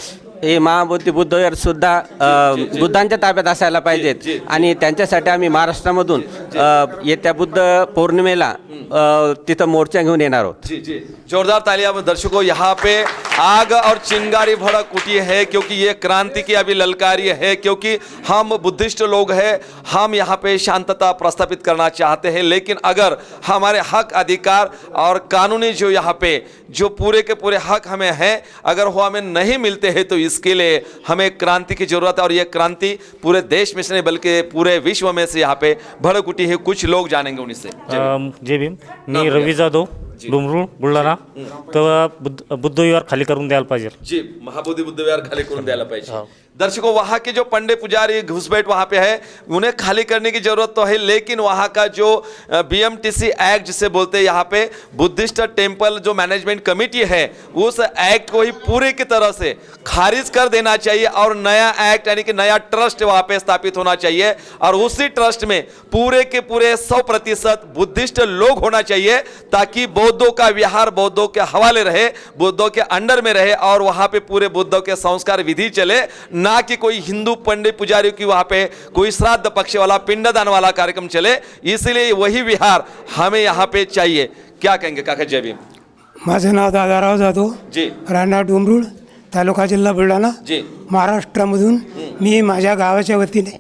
हे महाबोधी बुद्ध विहार सुद्धा बुद्धांच्या ताब्यात असायला पाहिजेत आणि त्यांच्यासाठी आम्ही महाराष्ट्रामधून येत्या बुद्ध पौर्णिमेला तिथं मोर्चा घेऊन येणार आहोत. जी जी जोरदार तालियां दर्शकों. यहाँ पे आग और चिंगारी भड़क उठी है क्योंकि ये क्रांति की अभी ललकारी है, क्योंकि हम बुद्धिस्ट लोग हैं, हम यहाँ पे शांतता प्रस्थापित करना चाहते हैं. लेकिन अगर हमारे हक अधिकार और कानूनी जो यहाँ पे जो पूरे के पूरे हक हमें हैं अगर वो हमें नहीं मिलते हैं तो इसके लिए हमें क्रांति की जरूरत है. और ये क्रांति पूरे देश में से नहीं बल्कि पूरे विश्व में से यहाँ पे भड़क उठी है. कुछ लोग जानेंगे उनसे. जय भीम. मी रवी जाधव डोंबरुळ बुलढाणा. तर बुद्ध विहार खाली करून द्यायला पाहिजे. जी महाबोधि बुद्ध विहार खाली करून द्यायला पाहिजे. दर्शकों वहाँ के जो पंडित पुजारी घुसपैठ वहाँ पे है उन्हें खाली करने की जरूरत तो है, लेकिन वहाँ का जो BMTC एक्ट जिसे बोलते हैं यहाँ पे बुद्धिस्ट टेम्पल जो मैनेजमेंट कमेटी है उस एक्ट को ही पूरे की तरह से खारिज कर देना चाहिए और नया एक्ट यानी कि नया ट्रस्ट वहाँ पे स्थापित होना चाहिए और उसी ट्रस्ट में पूरे के पूरे 100% बुद्धिस्ट लोग होना चाहिए ताकि बौद्धों का विहार बौद्धों के हवाले रहे, बुद्धों के अंडर में रहे और वहाँ पे पूरे बुद्धों के संस्कार विधि चले, ना कि कोई हिंदू पंडित पुजारी की वहाँ पे कोई श्राद्ध पक्ष वाला पिंडदान वाला कार्यक्रम चले. इसलिए वही विहार हमें यहाँ पे चाहिए. क्या कहेंगे काका. जय भीम. माझं नाव दादाराव जाधव. जी राहणार डोंबरुळ तालुका जिल्हा बुलढाणा जी महाराष्ट्रामधून मी माझ्या गावाच्या वतीने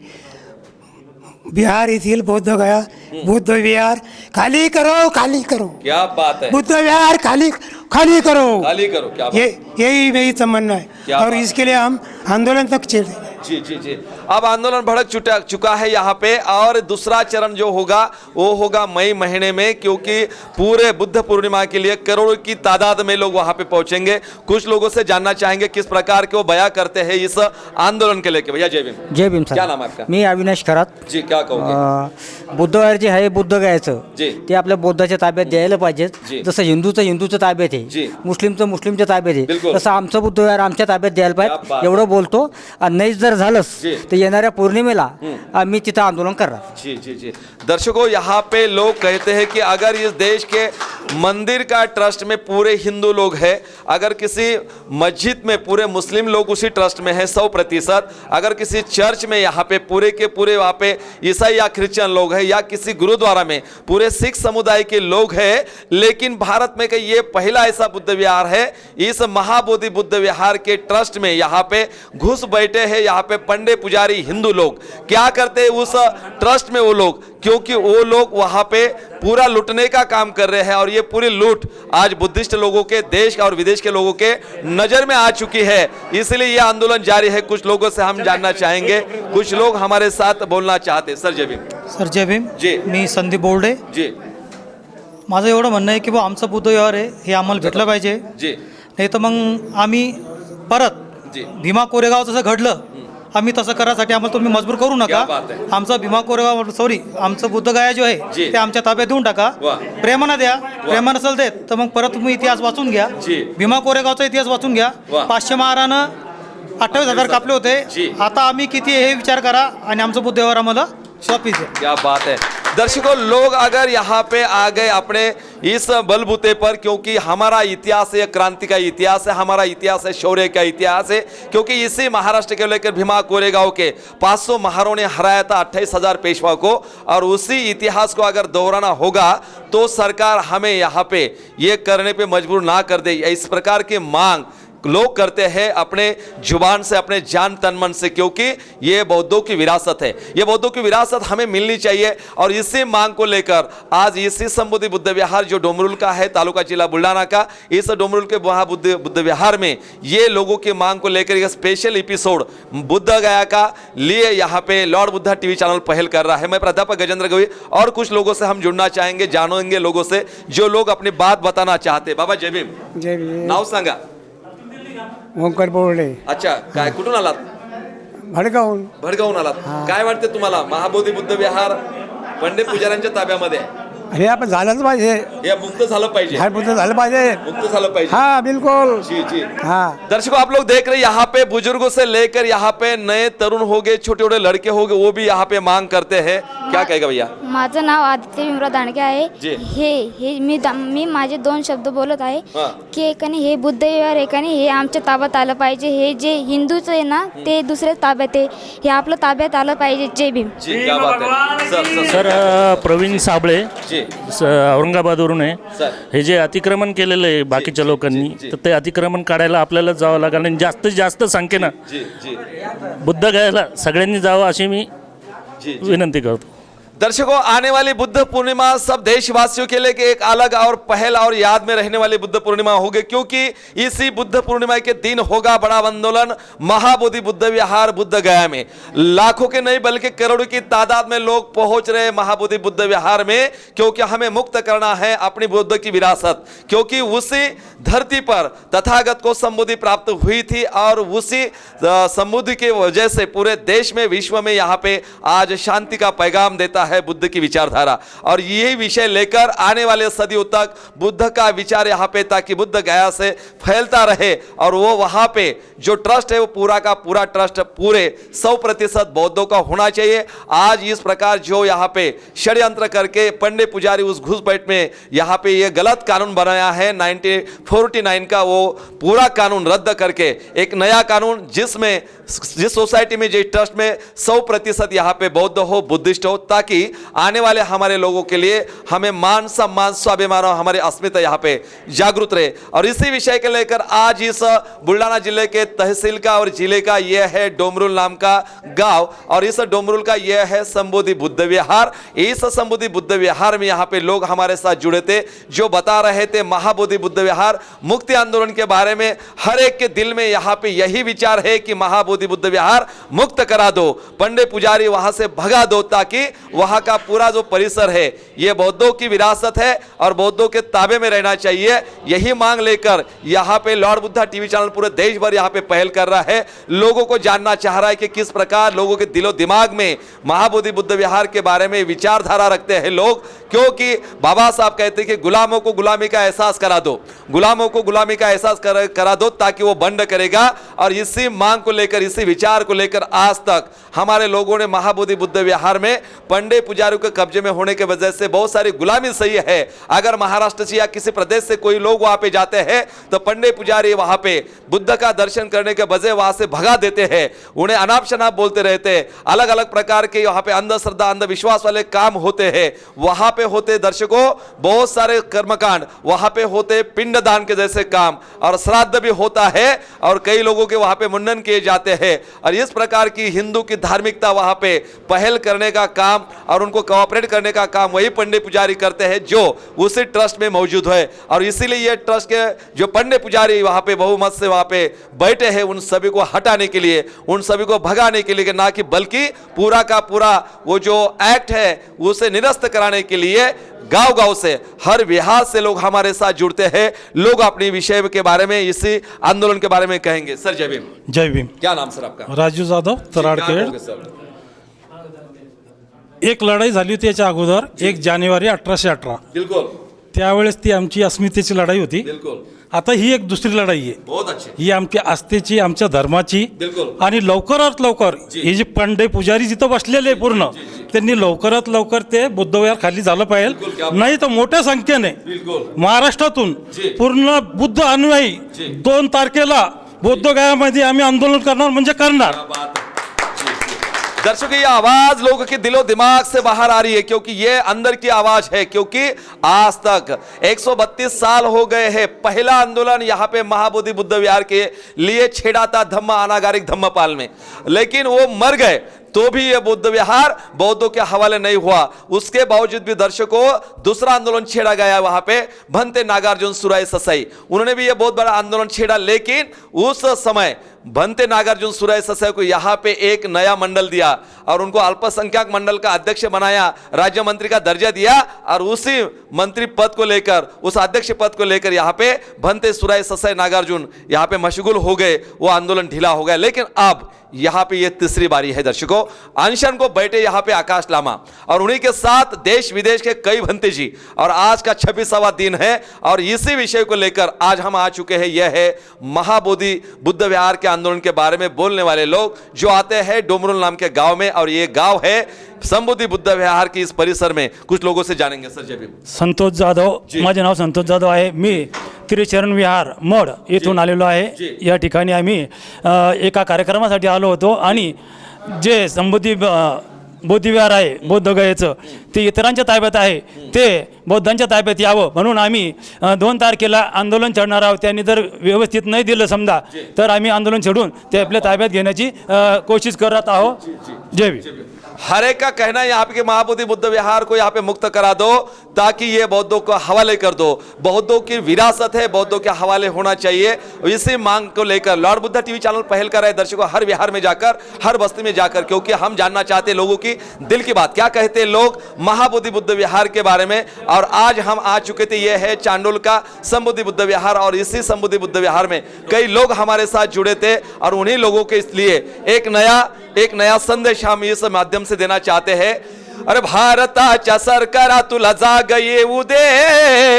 बिहार येथील बौद्ध गया बुद्ध विहार खाली करो खाली करो. क्या बात है. बुद्ध विहार खाली खाली करो खाली करो. क्या बात. यही मेरी तमन्ना है और इसके लिए हम आंदोलन तक चले. जी जी जी अब आंदोलन भड़क चुका है यहाँ पे और दूसरा चरण जो होगा वो होगा मई महीने में, क्योंकि पूरे बुद्ध पूर्णिमा के लिए करोड़ों की तादाद में लोग वहाँ पे पहुँचेंगे. कुछ लोगों से जानना चाहेंगे किस प्रकार के वो बयां करते हैं इस आंदोलन के लेके. भैया जय भीम. जय भीम सर. क्या नाम है आपका. मी अविनाश खरात. जी क्या कहोगे. बुद्ध विहार जे आहे बुद्ध गयाचं जी ते आपल्या बौद्धाच्या ताब्यात द्यायला पाहिजे. जी. जसं हिंदूचं ताब्यात जी. आहे, मुस्लिमच्या ताब्यात आहे, बिलकुल. तसं आमचं बुद्ध विहार आमच्या ताब्यात द्यायला क्या बात पाहिजे एवढं बोलतो. आणि नाही जर झालंच जी. तर येणाऱ्या पौर्णिमेला आम्ही तिथं आंदोलन करणार. जी जी जी दर्शकों यहाँ पे लोग कहते हैं कि अगर इस देश के मंदिर का ट्रस्ट में पूरे हिंदू लोग हैं, अगर किसी मस्जिद में पूरे मुस्लिम लोग उसी ट्रस्ट में है 100%, अगर किसी चर्च में यहाँ पे पूरे के पूरे वहाँ पे ईसाई या क्रिश्चियन लोग हैं या किसी गुरुद्वारा में पूरे सिख समुदाय के लोग हैं, लेकिन भारत में कि ये पहला ऐसा बुद्ध विहार है. इस महाबोधि बुद्ध विहार के ट्रस्ट में यहाँ पे घुस बैठे हैं यहाँ पे पंडित पुजारी हिंदू लोग. क्या करते हैं उस ट्रस्ट में वो लोग, क्योंकि वो लोग वहाँ पे पूरा लूटने का काम कर रहे हैं और ये पूरी लूट आज बुद्धिस्ट लोगों के देश और विदेश के लोगों के नज़र में आ चुकी है. इसलिए ये आंदोलन जारी है. कुछ लोगों से हम जानना चाहेंगे, कुछ लोग हमारे साथ बोलना चाहते हैं. सर जय भीम. सर जय भीम. जी मी संदीप बोर्डे. जी माझं एवढं म्हणणं आहे की बा आमचं बुद्ध विहार आहे हे आम्हाला भेटलं पाहिजे. जी नाही तर मग आम्ही परत भीमा कोरेगाव जसं घडलं आम्ही तसं करायसाठी आम्हाला तुम्ही मजबूर करू नका. आमचं भीमा कोरेगाव आमचं बुद्धगया जो आहे ते आमच्या ताब्यात देऊन टाका. प्रेमानं द्या, प्रेमानं नसेल देत तर मग परत तुम्ही इतिहास वाचून घ्या. भीमा कोरेगावचा इतिहास वाचून घ्या. 500 महारानं 28,000 कापले होते. आता आम्ही किती हे विचार करा आणि आमचं बुद्धगयावर आम्हाला शॉपीस है. क्या बात है दर्शकों, लोग अगर यहाँ पे आ गए अपने इस बलबूते पर, क्योंकि हमारा इतिहास है, क्रांति का इतिहास है, हमारा इतिहास है, शौर्य का इतिहास है, क्योंकि इसी महाराष्ट्र के लेकर भीमा कोरेगांव के 500 महारों ने हराया था 28,000 पेशवा को, और उसी इतिहास को अगर दोहराना होगा तो सरकार हमें यहाँ पे ये करने पे मजबूर ना कर दे. इस प्रकार की मांग लोग करते हैं अपने जुबान से, अपने जान तन मन से, क्योंकि ये बौद्धों की विरासत है. ये बौद्धों की विरासत हमें मिलनी चाहिए. और इसी मांग को लेकर आज इसी संबोधि बुद्ध विहार जो डोमरुल का है, तालुका जिला बुल्ढाना का, इस डोमरुल के बुद्ध विहार में ये लोगों की मांग को लेकर एक स्पेशल एपिसोड बुद्ध गया का लिए यहाँ पे लॉर्ड बुद्धा टीवी चैनल पहल कर रहा है. मैं प्राध्यापक गजेंद्र गवई और कुछ लोगों से हम जुड़ना चाहेंगे, जानेंगे लोगों से जो लोग अपनी बात बताना चाहते. बाबा जय भीम. जय भीम. नाव सांगा. ओंकार बोर्डे. अच्छा, काय कुठून आलात? भडगावून आलात. काय वाटते तुम्हाला महाबोधी बुद्ध विहार पंडित पुजाऱ्यांच्या ताब्यामध्ये आहे? हे आपण झालंच पाहिजे. हे मुक्त झालं पाहिजे. मुक्त झालं पाहिजे. मुक्त झालं पाहिजे. हाँ बिल्कुल. जी जी. हाँ दर्शकों, आप लोग देख रहे हैं यहाँ पे बुजुर्गों से लेकर यहाँ पे नए तरुण हो गए, छोटे छोटे लड़के हो गए, वो भी यहाँ पे मांग करते हैं. क्या कहेगा भैया? माझं नाव आदित्य भीमराव दांडगे आहे. हे मी माझे 2 शब्द बोलत आहे की एकाने हे बुद्ध विहार, एकाने हे आमच्या ताब्यात आलं पाहिजे. हे जे हिंदूच आहे ना ते दुसऱ्या ताब्यात आहे, हे आपलं ताब्यात आलं पाहिजे. जय भीम. जी, क्या बात है सर. प्रवीण साबळे औरंगाबादवरून आहे. हे जे अतिक्रमण केलेलं आहे बाकीच्या लोकांनी, तर ते अतिक्रमण काढायला आपल्याला जावं लागेल आणि जास्तीत जास्त संख्येनं बुद्ध गयाला सगळ्यांनी जावं अशी मी विनंती करतो. दर्शकों, आने वाली बुद्ध पूर्णिमा सब देशवासियों के लिए एक अलग और पहल और याद में रहने वाली बुद्ध पूर्णिमा होगी, क्योंकि इसी बुद्ध पूर्णिमा के दिन होगा बड़ा आंदोलन महाबोधि बुद्ध विहार बुद्ध गया में. लाखों के नहीं बल्कि करोड़ों की तादाद में लोग पहुंच रहे महाबोधि बुद्ध विहार में, क्योंकि हमें मुक्त करना है अपनी बुद्ध की विरासत. क्योंकि उसी धरती पर तथागत को संबोधि प्राप्त हुई थी और उसी संबोधि की वजह से पूरे देश में, विश्व में यहाँ पे आज शांति का पैगाम देता है बुद्ध की विचारधारा. और यही विषय लेकर आने वाले सदियों तक बुद्ध का विचार यहाँ पे, ताकि बुद्ध गया से फैलता रहे और वो वहाँ पे जो ट्रस्ट है वो पूरा का पूरा ट्रस्ट पूरे 100% बौद्धों का होना चाहिए. आज इस प्रकार जो यहाँ पे षड्यंत्र करके पंडित पुजारी उस घुसपैठ में यहाँ पे ये गलत कानून बनाया है 1949 का, वो पूरा कानून रद्द करके एक नया कानून जिसमें जिस सोसाइटी में जिस ट्रस्ट में 100% यहाँ पे बौद्ध हो, बुद्धिस्ट हो, ताकि आने वाले हमारे लोगों के लिए हमें मान सम्मान स्वाभिमान और हमारी अस्मिता यहाँ पे जागरूक रहे. और इसी विषय के लेकर आज इस बुल्ढाना जिले के तहसील का और जिले का यह है डोमरुल नाम का गांव, और इस डोमरुल का यह है संबोधि बुद्ध विहार. इस संबोधि बुद्ध विहार में यहाँ पे लोग हमारे साथ जुड़े थे, जो बता रहे थे महाबोधि बुद्ध विहार मुक्ति आंदोलन के बारे में. हर एक के दिल में यहाँ पे यही विचार है कि महाबोधि बुद्ध विहार मुक्त करा दो, पंडित पुजारी वहां से भगा दो, ताकि वहां का पूरा जो परिसर है ये बौद्धों की विरासत है और बौद्धों के ताबे में रहना चाहिए. यही मांग लेकर यहाँ पे लॉर्ड बुद्धा टीवी चैनल पूरे देश भर यहाँ पे पहल कर रहा है. लोगों को जानना चाह रहा है कि किस प्रकार लोगों के दिलो दिमाग में महाबोधि बुद्ध विहार के बारे में विचारधारा रखते हैं लोग, क्योंकि बाबा साहब कहते हैं कि गुलामों को गुलामी का एहसास करा दो, गुलामों को गुलामी का एहसास करा दो, ताकि वो बंद करेगा. और इसी मांग को लेकर, इसी विचार को लेकर आज तक हमारे लोगों ने महाबोधि बुद्ध विहार में पंडित पुजारियों के कब्जे में होने के वजह से बहुत सारी गुलामी सही है. अगर महाराष्ट्र से या किसी प्रदेश से कोई लोग वहां पे जाते हैं तो पंडित पुजारी वहां पे बुद्ध का दर्शन करने के बजाय वहां से भगा देते हैं, उन्हें अनाप शनाप बोलते रहते हैं. अलग अलग प्रकार के वहां पे अंधश्रद्धा अंधविश्वास वाले काम होते हैं. वहां पे होते दर्शकों बहुत सारे कर्मकांड, वहां पे होते पिंडदान के जैसे काम, और श्राद्ध भी होता है, और कई लोगों के वहां पे मुंडन किए जाते हैं. और इस प्रकार की हिंदू की धार्मिकता वहां पे पहल करने का काम और उनको कोऑपरेट करने का काम वही पंडित पुजारी करते हैं जो उसी ट्रस्ट में मौजूद है। और इसीलिए ये ट्रस्ट के जो पंडित पुजारी वहाँ पे बहुमत से वहाँ पे बैठे हैं, उन सभी को हटाने के लिए, उन सभी को भगाने के लिए, ना कि बल्कि पूरा का पूरा वो जो एक्ट है उसे निरस्त कराने के लिए गांव गांव से, हर विहार से लोग हमारे साथ जुड़ते हैं। लोग अपने विषय के बारे में, इसी आंदोलन के बारे में कहेंगे। सर जय भीम। जय भीम। क्या नाम सर आपका? राजू जाधव, तराडखेड। एक लढाई झाली होती याच्या अगोदर 1 जानेवारी 1818, बिल्कुल त्यावेळेस ती आमची अस्मितेची लढाई होती। बिल्कुल। आता ही एक दुसरी लढाई आहे, बहुत अच्छे। ही आमच्या आस्थेची, आमच्या धर्माची। बिल्कुल। आणि लवकरात लवकर हे जे पंडित पुजारी जिथं बसलेले पूर्ण, त्यांनी लवकरात लवकर ते बुद्धविहार खाली झालं पाहिजे, नाही तर मोठ्या संख्येने महाराष्ट्रातून पूर्ण बुद्ध अनुयायी 2 तारखेला बौद्धगयामध्ये आम्ही आंदोलन करणार म्हणजे करणार। दर्शकों, ये आवाज लोगों के दिलो दिमाग से बाहर आ रही है, क्योंकि ये अंदर की आवाज है। क्योंकि आज तक 132 साल हो गए हैं, पहला आंदोलन यहाँ पे महाबोधि बुद्ध विहार के लिए छेड़ा था धम्म अनागारिक धम्मपाल में, लेकिन वो मर गए तो भी ये बुद्ध विहार बौद्धों के हवाले नहीं हुआ। उसके बावजूद भी दर्शकों दूसरा आंदोलन छेड़ा गया वहां पे, भंते नागार्जुन सुराय ससाई, उन्होंने भी ये बहुत बड़ा आंदोलन छेड़ा। लेकिन उस समय भंते नागार्जुन सुराय ससाई को यहाँ पे एक नया मंडल दिया और उनको अल्पसंख्यक मंडल का अध्यक्ष बनाया, राज्य मंत्री का दर्जा दिया, और उसी मंत्री पद को लेकर, उस अध्यक्ष पद को लेकर यहाँ पे भंते सुराय ससाई नागार्जुन यहाँ पे मशगूल हो गए, वो आंदोलन ढीला हो गया। लेकिन अब यहाँ पे ये तीसरी बारी है दर्शकों, अनशन को बैठे यहाँ पे आकाश लामा और उन्हीं के साथ देश विदेश के कई भंते जी, और आज का 26वां दिन है और इसी विषय को लेकर आज हम आ चुके हैं। यह है महाबोधि बुद्ध विहार के आंदोलन के बारे में बोलने वाले लोग जो आते हैं डोमरुल नाम के गांव में, और ये गांव है संबोधि बुद्ध विहार की इस परिसर में। कुछ लोगों से जानेंगे। सर जय भीम। संतोष जाधव, माझे नाव संतोष जाधव आहे। मी त्रिचरण विहार मड येथून आलेलो आहे। या ठिकाणी आम्ही एका कार्यक्रमासाठी आलो होतो आणि जे संबोधी बौद्धविहार आहे बौद्धगयेचं, ते इतरांच्या ताब्यात आहे, ते बौद्धांच्या ताब्यात यावं म्हणून आम्ही 2 तारखेला आंदोलन छेडणार आहोत। त्यांनी जर व्यवस्थित नाही दिलं समजा, तर आम्ही आंदोलन छेडून ते आपल्या ताब्यात घेण्याची कोशिश करत आहोत। जय भीम। हर एक का कहना है यहाँ पे कि महाबोधि बुद्ध विहार को यहाँ पे मुक्त करा दो, ताकि ये बौद्धों को हवाले कर दो। बौद्धों की विरासत है, बौद्धों के हवाले होना चाहिए। इसी मांग को लेकर लॉर्ड बुद्धा टीवी चैनल पहल कर रहे हैं दर्शकों, हर विहार में जाकर, हर बस्ती में जाकर, क्योंकि हम जानना चाहते हैं लोगों की दिल की बात, क्या कहते हैं लोग महाबोधि बुद्ध विहार के बारे में। और आज हम आ चुके थे, ये है चांडोल का संबोधि बुद्ध विहार, और इसी संबोधि बुद्ध विहार में कई लोग हमारे साथ जुड़े थे, और उन्हीं लोगों के इसलिए एक नया संदेश हम इस माध्यम से देना चाहते हैं। अरे भारताच्या सरकारा तुला जाग येऊ दे,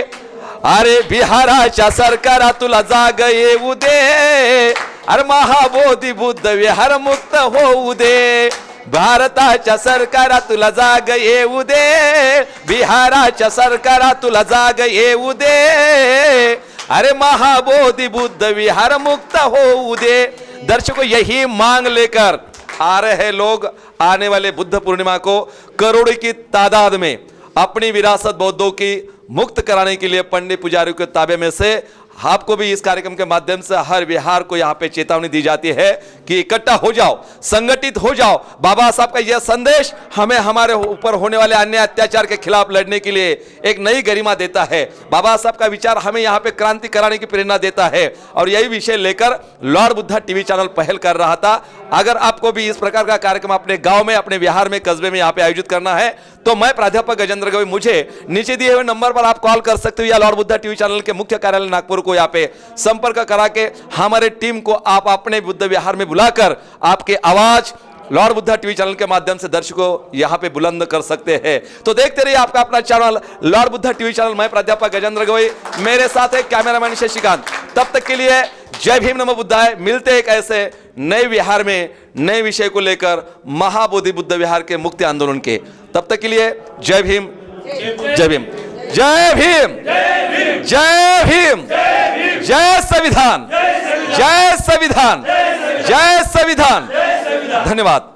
अरे बिहाराच्या सरकारा तुला जाग येऊ दे, अरे महाबोधि बुद्ध विहार मुक्त होऊ दे। भारताच्या सरकारा तुला जाग येऊ दे, बिहाराच्या सरकारा तुला जाग येऊ दे, अरे महाबोधि बुद्ध विहार मुक्त होऊ दे। दर्शकों, यही मांग लेकर आ रहे हैं लोग। आने वाले बुद्ध पूर्णिमा को करोड़ों की तादाद में अपनी विरासत बौद्धों की मुक्त कराने के लिए पंडित पुजारियों के ताबे में से आपको भी इस कार्यक्रम के माध्यम से हर विहार को यहाँ पे चेतावनी दी जाती है कि इकट्ठा हो जाओ, संगठित हो जाओ। बाबा साहब का यह संदेश हमें हमारे ऊपर होने वाले अन्य अत्याचार के खिलाफ लड़ने के लिए एक नई गरिमा देता है। बाबा साहब का विचार हमें यहाँ पे क्रांति कराने की प्रेरणा देता है, और यही विषय लेकर लॉर्ड बुद्धा टीवी चैनल पहल कर रहा था। अगर आपको भी इस प्रकार का कार्यक्रम अपने गांव में, अपने बिहार में, कस्बे में यहाँ पे आयोजित करना है, तो मैं प्राध्यापक गजेंद्र गवई, मुझे नीचे दिए हुए नंबर पर आप कॉल कर सकते हो, या लॉर्ड बुद्धा टीवी चैनल के मुख्य कार्यालय नागपुर को यहाँ पे संपर्क करा के हमारे टीम को आप अपने बुद्ध विहार में बुलाकर आपके आवाज लॉर्ड बुद्धा टीवी चैनल के माध्यम से दर्शकों यहाँ पे बुलंद कर सकते हैं। तो देखते रहिए आपका अपना channel Lord Buddha TV channel. मैं प्राध्यापक गजेंद्र गवई, मेरे साथ है कैमरामैन शशिकांत। तब तक के लिए जय भीम नमो बुद्धाय। मिलते एक ऐसे नए विहार में नए विषय को लेकर महाबोधि बुद्ध विहार के मुक्ति आंदोलन के। तब तक के लिए जय भीम, जय भीम, जय भीम, जय भीम, जय संविधान, जय संविधान, जय संविधान। धन्यवाद।